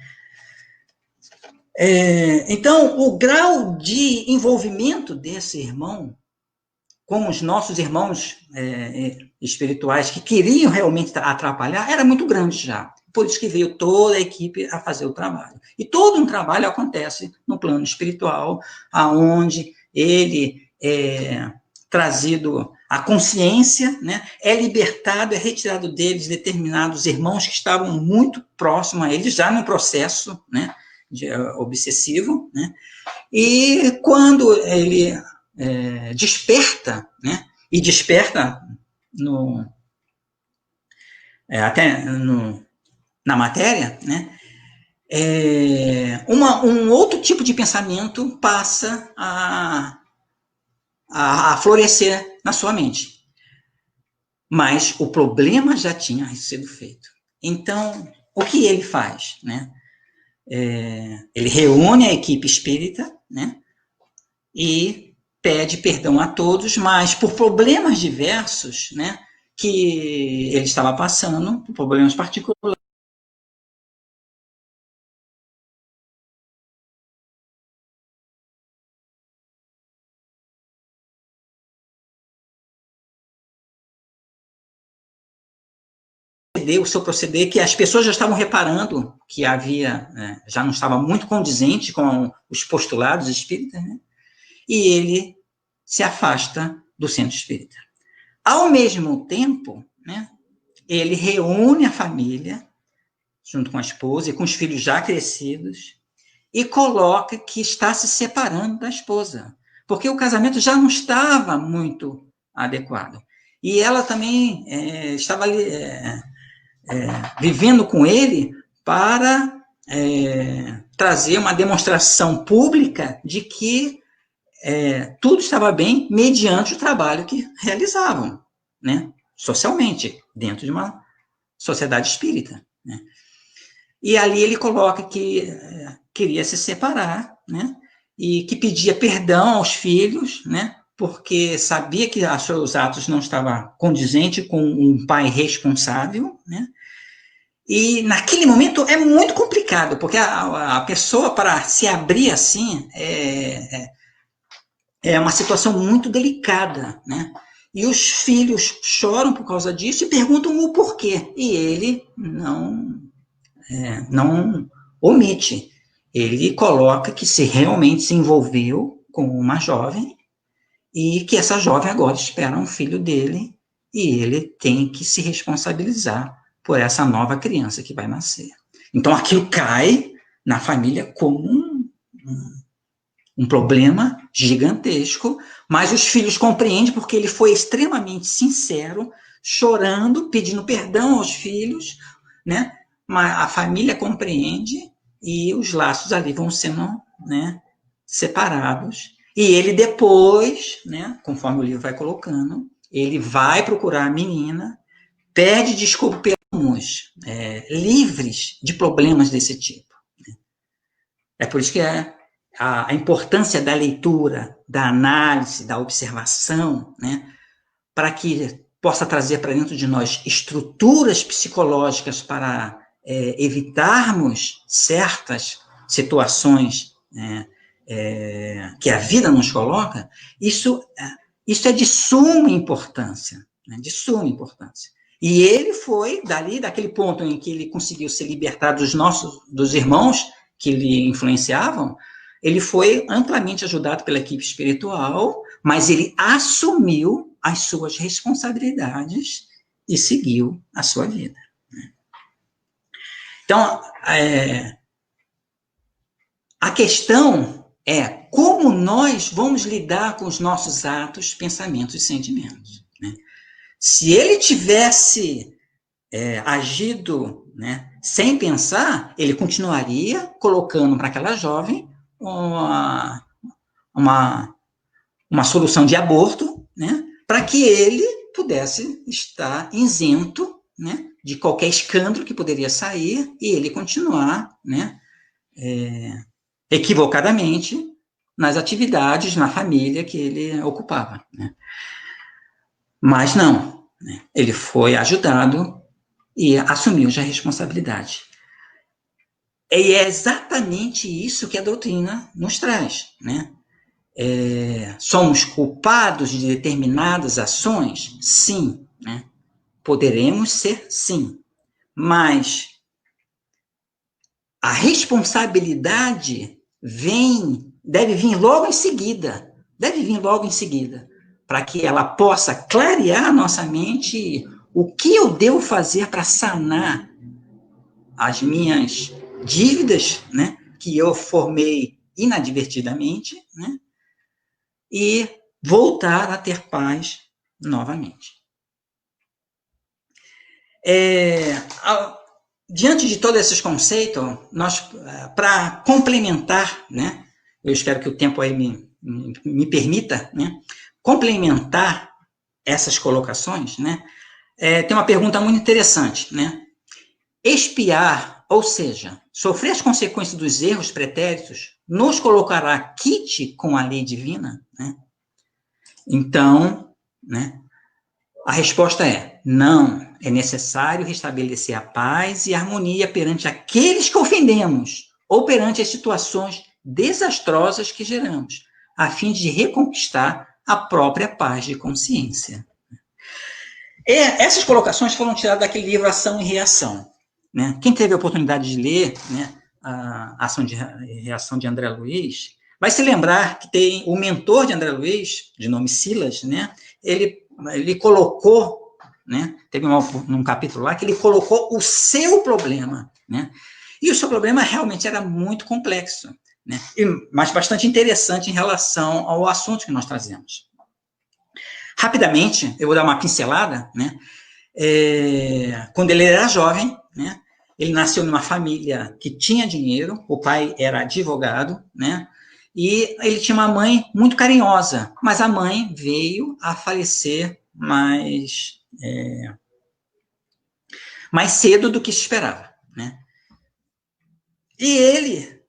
Então, o grau de envolvimento desse irmão com os nossos irmãos espirituais que queriam realmente atrapalhar era muito grande já. Por isso que veio toda a equipe a fazer o trabalho. E todo um trabalho acontece no plano espiritual, aonde ele trazido à consciência, né, é libertado, é retirado deles determinados irmãos que estavam muito próximos a eles, já no processo, né, obsessivo, né, e quando ele desperta, né, e desperta na matéria, né, um outro tipo de pensamento passa a florescer na sua mente. Mas o problema já tinha sido feito. Então, o que ele faz, né? Ele reúne a equipe espírita, né? E pede perdão a todos, mas por problemas diversos, né? Que ele estava passando, por problemas particulares. O seu proceder, que as pessoas já estavam reparando que havia, já não estava muito condizente com os postulados espíritas, né? E ele se afasta do centro espírita. Ao mesmo tempo, né, ele reúne a família, junto com a esposa e com os filhos já crescidos, e coloca que está se separando da esposa, porque o casamento já não estava muito adequado. E ela também estava vivendo com ele para trazer uma demonstração pública de que tudo estava bem mediante o trabalho que realizavam, né, socialmente, dentro de uma sociedade espírita, né. E ali ele coloca que queria se separar, né, e que pedia perdão aos filhos, né, porque sabia que os seus atos não estavam condizentes com um pai responsável, né. E naquele momento é muito complicado, porque a pessoa, para se abrir assim, é uma situação muito delicada, né? E os filhos choram por causa disso e perguntam o porquê. E ele não omite. Ele coloca que se realmente se envolveu com uma jovem e que essa jovem agora espera um filho dele e ele tem que se responsabilizar por essa nova criança que vai nascer. Então, aquilo cai na família como um problema gigantesco, mas os filhos compreendem porque ele foi extremamente sincero, chorando, pedindo perdão aos filhos, né? Mas a família compreende e os laços ali vão sendo, né, separados. E ele depois, né, conforme o livro vai colocando, ele vai procurar a menina, pede desculpa pelos livres de problemas desse tipo. É por isso que a importância da leitura, da análise, da observação, né, para que possa trazer para dentro de nós estruturas psicológicas para evitarmos certas situações, né, que a vida nos coloca, isso é de suma importância, né, de suma importância. E ele foi, daquele ponto em que ele conseguiu se libertar dos irmãos que lhe influenciavam, ele foi amplamente ajudado pela equipe espiritual, mas ele assumiu as suas responsabilidades e seguiu a sua vida. Então, a questão é como nós vamos lidar com os nossos atos, pensamentos e sentimentos. Né? Se ele tivesse agido, né, sem pensar, ele continuaria colocando para aquela jovem uma solução de aborto, né, para que ele pudesse estar isento, né, de qualquer escândalo que poderia sair e ele continuar, né, equivocadamente nas atividades, na família que ele ocupava. Né. Mas não, né, ele foi ajudado e assumiu já a responsabilidade. E é exatamente isso que a doutrina nos traz, né? Somos culpados de determinadas ações? Sim, né? Poderemos ser, sim. Mas a responsabilidade deve vir logo em seguida, para que ela possa clarear a nossa mente o que eu devo fazer para sanar as minhas dívidas, né, que eu formei inadvertidamente, né, e voltar a ter paz novamente. Diante de todos esses conceitos, para complementar, né, eu espero que o tempo aí me permita, né, complementar essas colocações, né, tem uma pergunta muito interessante, né? Expiar, ou seja, sofrer as consequências dos erros pretéritos, nos colocará quite com a lei divina? Né? Então, né, a resposta é não. É necessário restabelecer a paz e a harmonia perante aqueles que ofendemos ou perante as situações desastrosas que geramos, a fim de reconquistar a própria paz de consciência. Essas colocações foram tiradas daquele livro Ação e Reação. Né? Quem teve a oportunidade de ler, né, a Ação e Reação de André Luiz, vai se lembrar que tem o mentor de André Luiz, de nome Silas, né, ele colocou, né, teve um capítulo lá que ele colocou o seu problema, né, e o seu problema realmente era muito complexo, né, mas bastante interessante em relação ao assunto que nós trazemos. Rapidamente, eu vou dar uma pincelada, né, quando ele era jovem, né, ele nasceu numa família que tinha dinheiro, o pai era advogado, né, e ele tinha uma mãe muito carinhosa, mas a mãe veio a falecer mais cedo do que se esperava, né. E ele,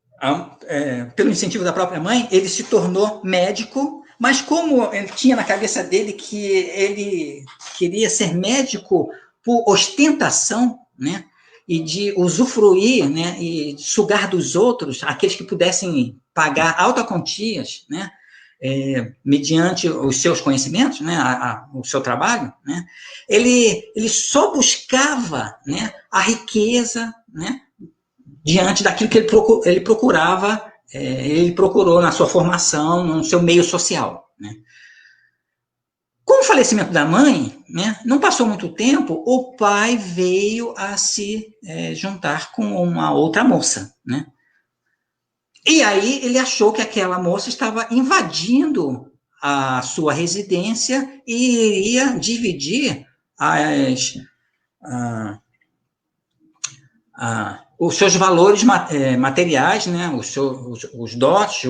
pelo incentivo da própria mãe, ele se tornou médico, mas como ele tinha na cabeça dele que ele queria ser médico por ostentação, né, e de usufruir, né, e sugar dos outros, aqueles que pudessem pagar altas quantias, né, mediante os seus conhecimentos, né, o seu trabalho, né, ele só buscava, né, a riqueza, né, diante daquilo que ele procurava, ele procurou na sua formação, no seu meio social. Né. Com o falecimento da mãe, né, não passou muito tempo, o pai veio a se juntar com uma outra moça. Né. E aí ele achou que aquela moça estava invadindo a sua residência e iria dividir os seus valores materiais, né, os dotes,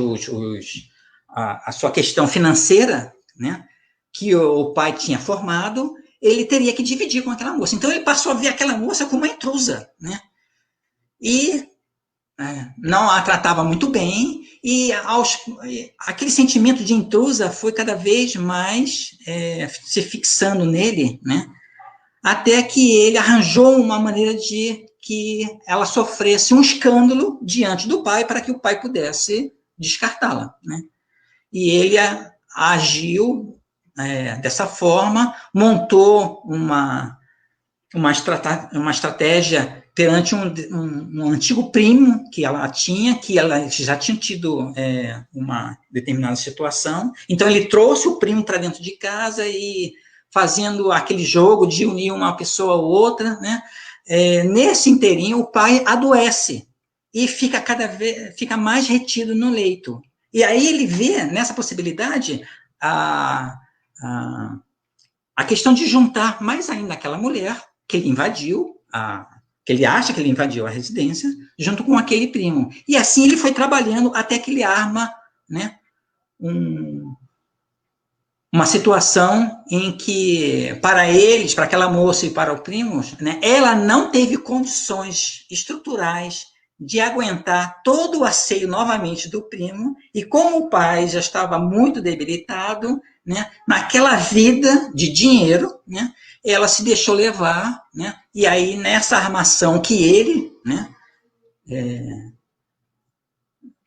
a sua questão financeira, né, que o pai tinha formado, ele teria que dividir com aquela moça. Então ele passou a ver aquela moça como uma intrusa, né, e não a tratava muito bem, e aquele sentimento de intrusa foi cada vez mais se fixando nele, né, até que ele arranjou uma maneira de que ela sofresse um escândalo diante do pai para que o pai pudesse descartá-la. Né? E ele agiu dessa forma, montou uma uma estratégia perante um antigo primo que ela tinha, que ela já tinha tido uma determinada situação. Então, ele trouxe o primo para dentro de casa e fazendo aquele jogo de unir uma pessoa a outra, né? Nesse inteirinho, o pai adoece e fica mais retido no leito. E aí ele vê nessa possibilidade a questão de juntar mais ainda aquela mulher que ele invadiu, que ele acha que ele invadiu a residência, junto com aquele primo. E assim ele foi trabalhando até que ele arma, né, uma situação em que, para eles, para aquela moça e para o primo, né, ela não teve condições estruturais de aguentar todo o asseio novamente do primo, e como o pai já estava muito debilitado, né, naquela vida de dinheiro, né, ela se deixou levar, né, e aí nessa armação que ele, né,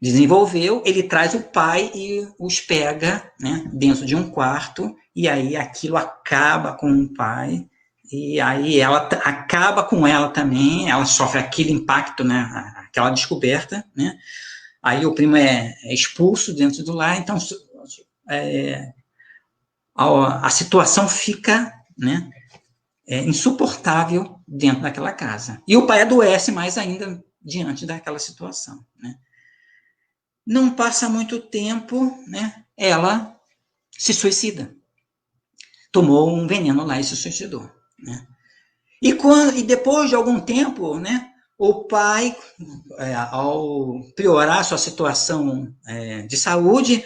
desenvolveu, ele traz o pai e os pega, né, dentro de um quarto, e aí aquilo acaba com o pai, e aí ela acaba com ela também, ela sofre aquele impacto, né, aquela descoberta, né, aí o primo é expulso dentro do lar, então a situação fica, né, insuportável dentro daquela casa. E o pai adoece mais ainda diante daquela situação, né. Não passa muito tempo, né, ela se suicida. Tomou um veneno lá e se suicidou, né. E depois de algum tempo, né, o pai, ao piorar sua situação de saúde,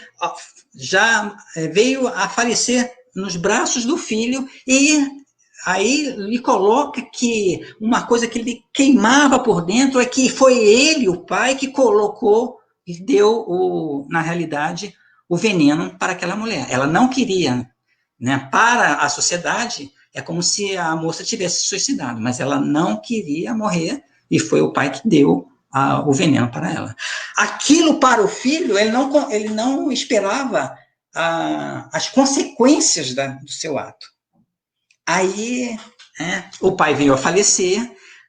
já veio a falecer nos braços do filho, e aí lhe coloca que uma coisa que ele queimava por dentro é que foi ele, o pai, que colocou e deu, na realidade, o veneno para aquela mulher. Ela não queria, né? Para a sociedade, é como se a moça tivesse se suicidado, mas ela não queria morrer, e foi o pai que deu o veneno para ela. Aquilo para o filho, ele não esperava as consequências do seu ato. Aí, o pai veio a falecer,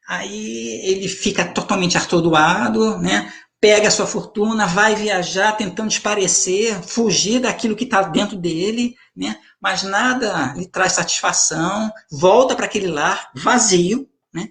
aí ele fica totalmente atordoado, né? Pega a sua fortuna, vai viajar tentando esparecer, fugir daquilo que está dentro dele, né? Mas nada lhe traz satisfação, volta para aquele lar vazio, né?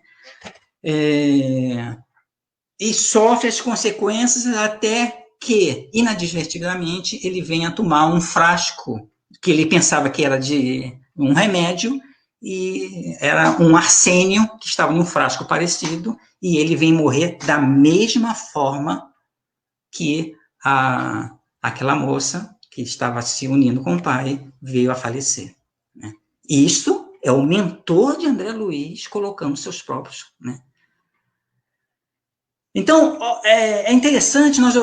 E sofre as consequências até que, inadvertidamente, ele venha tomar um frasco que ele pensava que era de um remédio, e era um arsênio que estava em um frasco parecido, e ele vem morrer da mesma forma que aquela moça que estava se unindo com o pai veio a falecer, né? Isso é o mentor de André Luiz colocando seus próprios, né? Então, é interessante nós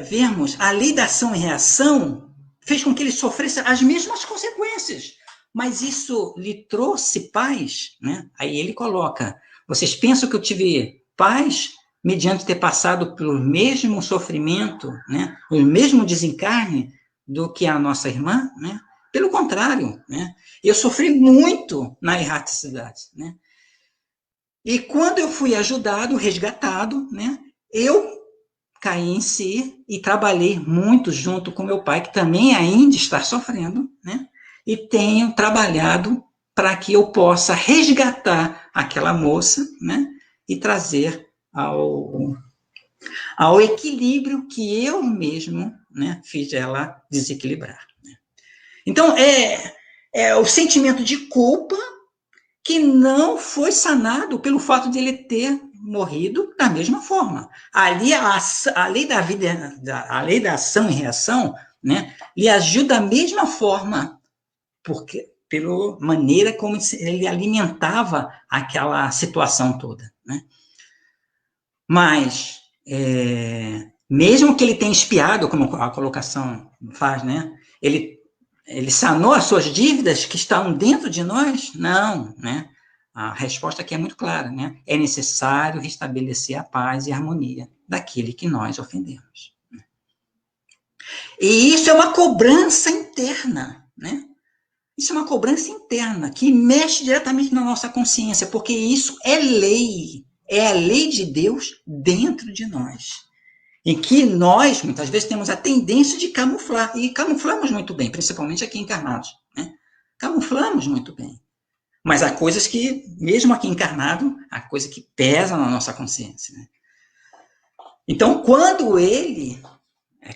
vermos a lei da ação e reação fez com que ele sofresse as mesmas consequências, mas isso lhe trouxe paz, né? Aí ele coloca: vocês pensam que eu tive paz mediante ter passado pelo mesmo sofrimento, né? O mesmo desencarne do que a nossa irmã, né? Pelo contrário, né? Eu sofri muito na erraticidade, né? E quando eu fui ajudado, resgatado, né? Eu caí em si e trabalhei muito junto com meu pai, que também ainda está sofrendo, né? E tenho trabalhado para que eu possa resgatar aquela moça, né? E trazer ao equilíbrio que eu mesmo, né, fiz ela desequilibrar, né? Então, é o sentimento de culpa que não foi sanado pelo fato de ele ter morrido da mesma forma. Ali, a lei da vida, a lei da ação e reação, né, lhe agiu da mesma forma, pela maneira como ele alimentava aquela situação toda, né? Mas, mesmo que ele tenha espiado, como a colocação faz, né, ele sanou as suas dívidas que estão dentro de nós? Não, né? A resposta aqui é muito clara, né? É necessário restabelecer a paz e a harmonia daquele que nós ofendemos. E isso é uma cobrança interna, né? Isso é uma cobrança interna que mexe diretamente na nossa consciência, porque isso é lei. É a lei de Deus dentro de nós. Em que nós, muitas vezes, temos a tendência de camuflar. E camuflamos muito bem, principalmente aqui encarnados. Né? Camuflamos muito bem. Mas há coisas que, mesmo aqui encarnado, há coisa que pesa na nossa consciência. Né? Então, quando ele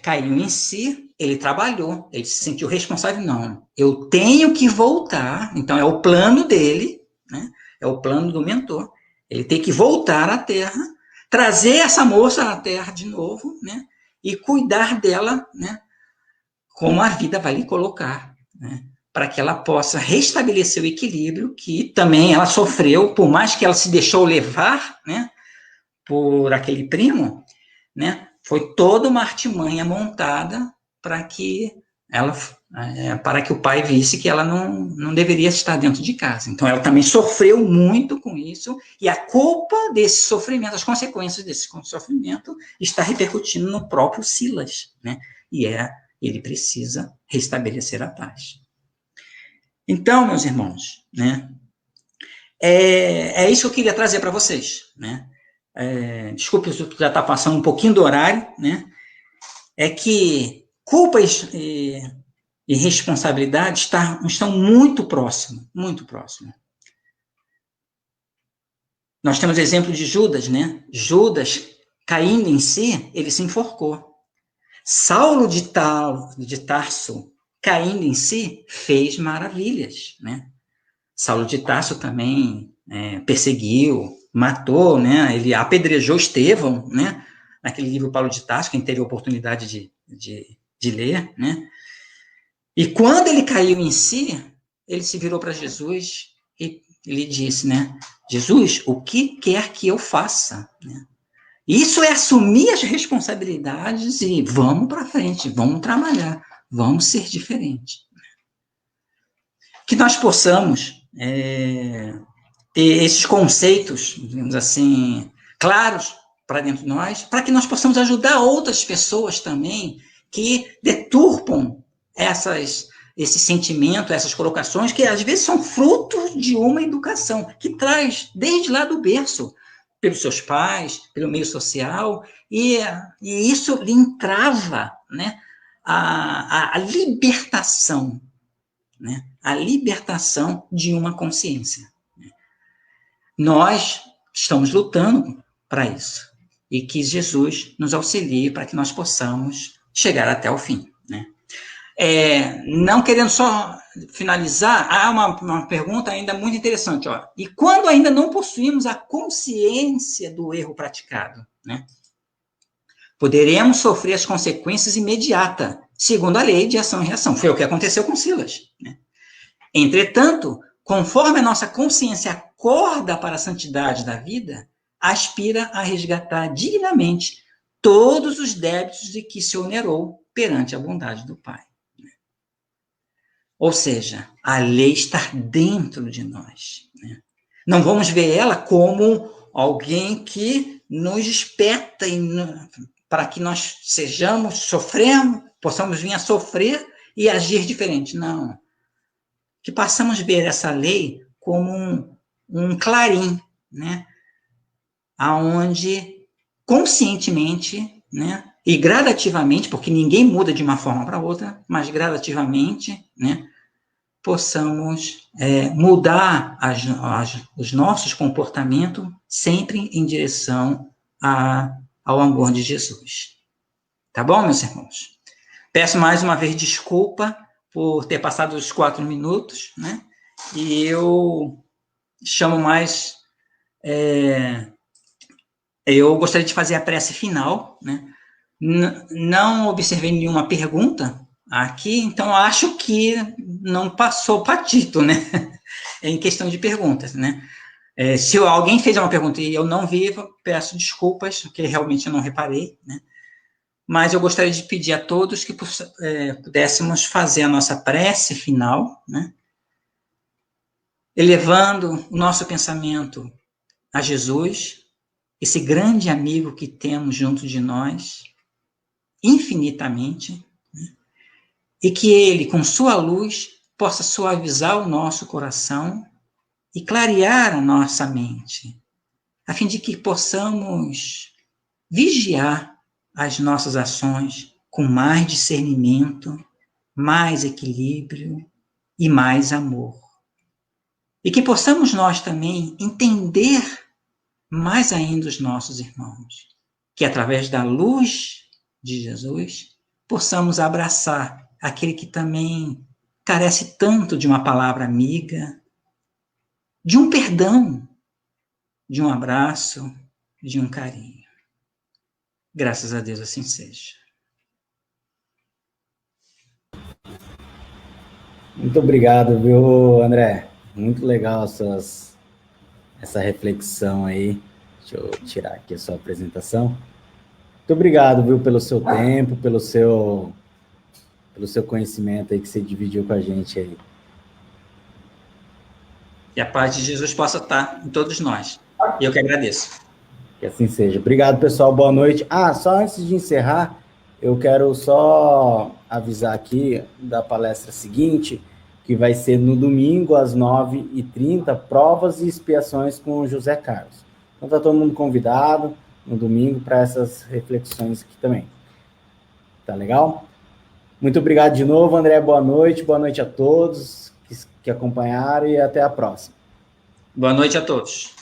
caiu em si, ele trabalhou, ele se sentiu responsável. Não, eu tenho que voltar. Então, é o plano dele, né? É o plano do mentor. Ele tem que voltar à Terra, trazer essa moça à Terra de novo, né? E cuidar dela, né? Como a vida vai lhe colocar, né? Para que ela possa restabelecer o equilíbrio que também ela sofreu, por mais que ela se deixou levar, né? Por aquele primo, né? Foi toda uma artimanha montada para que ela, para que o pai visse que ela não deveria estar dentro de casa. Então, ela também sofreu muito com isso, e a culpa desse sofrimento, as consequências desse sofrimento, está repercutindo no próprio Silas, né? E ele precisa restabelecer a paz. Então, meus irmãos, né? É isso que eu queria trazer para vocês, né? Desculpe se já está passando um pouquinho do horário, né? É que culpa e responsabilidade estão muito próximas, muito próximas. Nós temos o exemplo de Judas, né? Judas, caindo em si, ele se enforcou. Saulo de Tarso, caindo em si, fez maravilhas, né? Saulo de Tarso também perseguiu, matou, né? Ele apedrejou Estevão, né? Naquele livro Paulo de Tarso, quem teve a oportunidade de ler, né? E quando ele caiu em si, ele se virou para Jesus e lhe disse, né? Jesus, o que quer que eu faça? Né? Isso é assumir as responsabilidades e vamos para frente, vamos trabalhar, vamos ser diferentes. Que nós possamos ter esses conceitos, digamos assim, claros para dentro de nós, para que nós possamos ajudar outras pessoas também que deturpam esse sentimento, essas colocações, que às vezes são frutos de uma educação, que traz desde lá do berço, pelos seus pais, pelo meio social, e isso lhe entrava, né, a libertação, né, a libertação de uma consciência. Nós estamos lutando para isso, e que Jesus nos auxilie para que nós possamos chegar até o fim, né? Não querendo só finalizar, há uma pergunta ainda muito interessante. Ó. E quando ainda não possuímos a consciência do erro praticado, né? Poderemos sofrer as consequências imediatas, segundo a lei de ação e reação. Foi o que aconteceu com Silas. Né? Entretanto, conforme a nossa consciência acorda para a santidade da vida, aspira a resgatar dignamente todos os débitos de que se onerou perante a bondade do Pai. Ou seja, a lei está dentro de nós. Né? Não vamos ver ela como alguém que nos desperta para que nós possamos vir a sofrer e agir diferente. Não. Que passamos a ver essa lei como um clarim, né? Onde conscientemente, né? E gradativamente, porque ninguém muda de uma forma para outra, mas gradativamente, né? Possamos mudar os nossos comportamentos sempre em direção ao amor de Jesus. Tá bom, meus irmãos? Peço mais uma vez desculpa por ter passado os 4 minutos, né? E eu chamo mais... eu gostaria de fazer a prece final, né? Não observei nenhuma pergunta aqui, então acho que não passou patito, né? Em questão de perguntas, né? Se alguém fez uma pergunta e eu não vi, peço desculpas, porque realmente eu não reparei, né? Mas eu gostaria de pedir a todos que pudéssemos fazer a nossa prece final, né? Elevando o nosso pensamento a Jesus, esse grande amigo que temos junto de nós, infinitamente, né? E que ele, com sua luz, possa suavizar o nosso coração e clarear a nossa mente, a fim de que possamos vigiar as nossas ações com mais discernimento, mais equilíbrio e mais amor. E que possamos nós também entender mais ainda os nossos irmãos, que através da luz de Jesus possamos abraçar aquele que também carece tanto de uma palavra amiga, de um perdão, de um abraço, de um carinho. Graças a Deus assim seja. Muito obrigado, viu, André? Muito legal essa reflexão aí. Deixa eu tirar aqui a sua apresentação. Muito obrigado, viu, pelo seu tempo, pelo seu conhecimento aí que você dividiu com a gente aí. Que a paz de Jesus possa estar em todos nós. E eu que agradeço. Que assim seja. Obrigado, pessoal. Boa noite. Só antes de encerrar, eu quero só avisar aqui da palestra seguinte, que vai ser no domingo, às 9h30, provas e expiações com José Carlos. Então, está todo mundo convidado no domingo para essas reflexões aqui também. Tá legal? Muito obrigado de novo, André. Boa noite a todos que acompanharam e até a próxima. Boa noite a todos.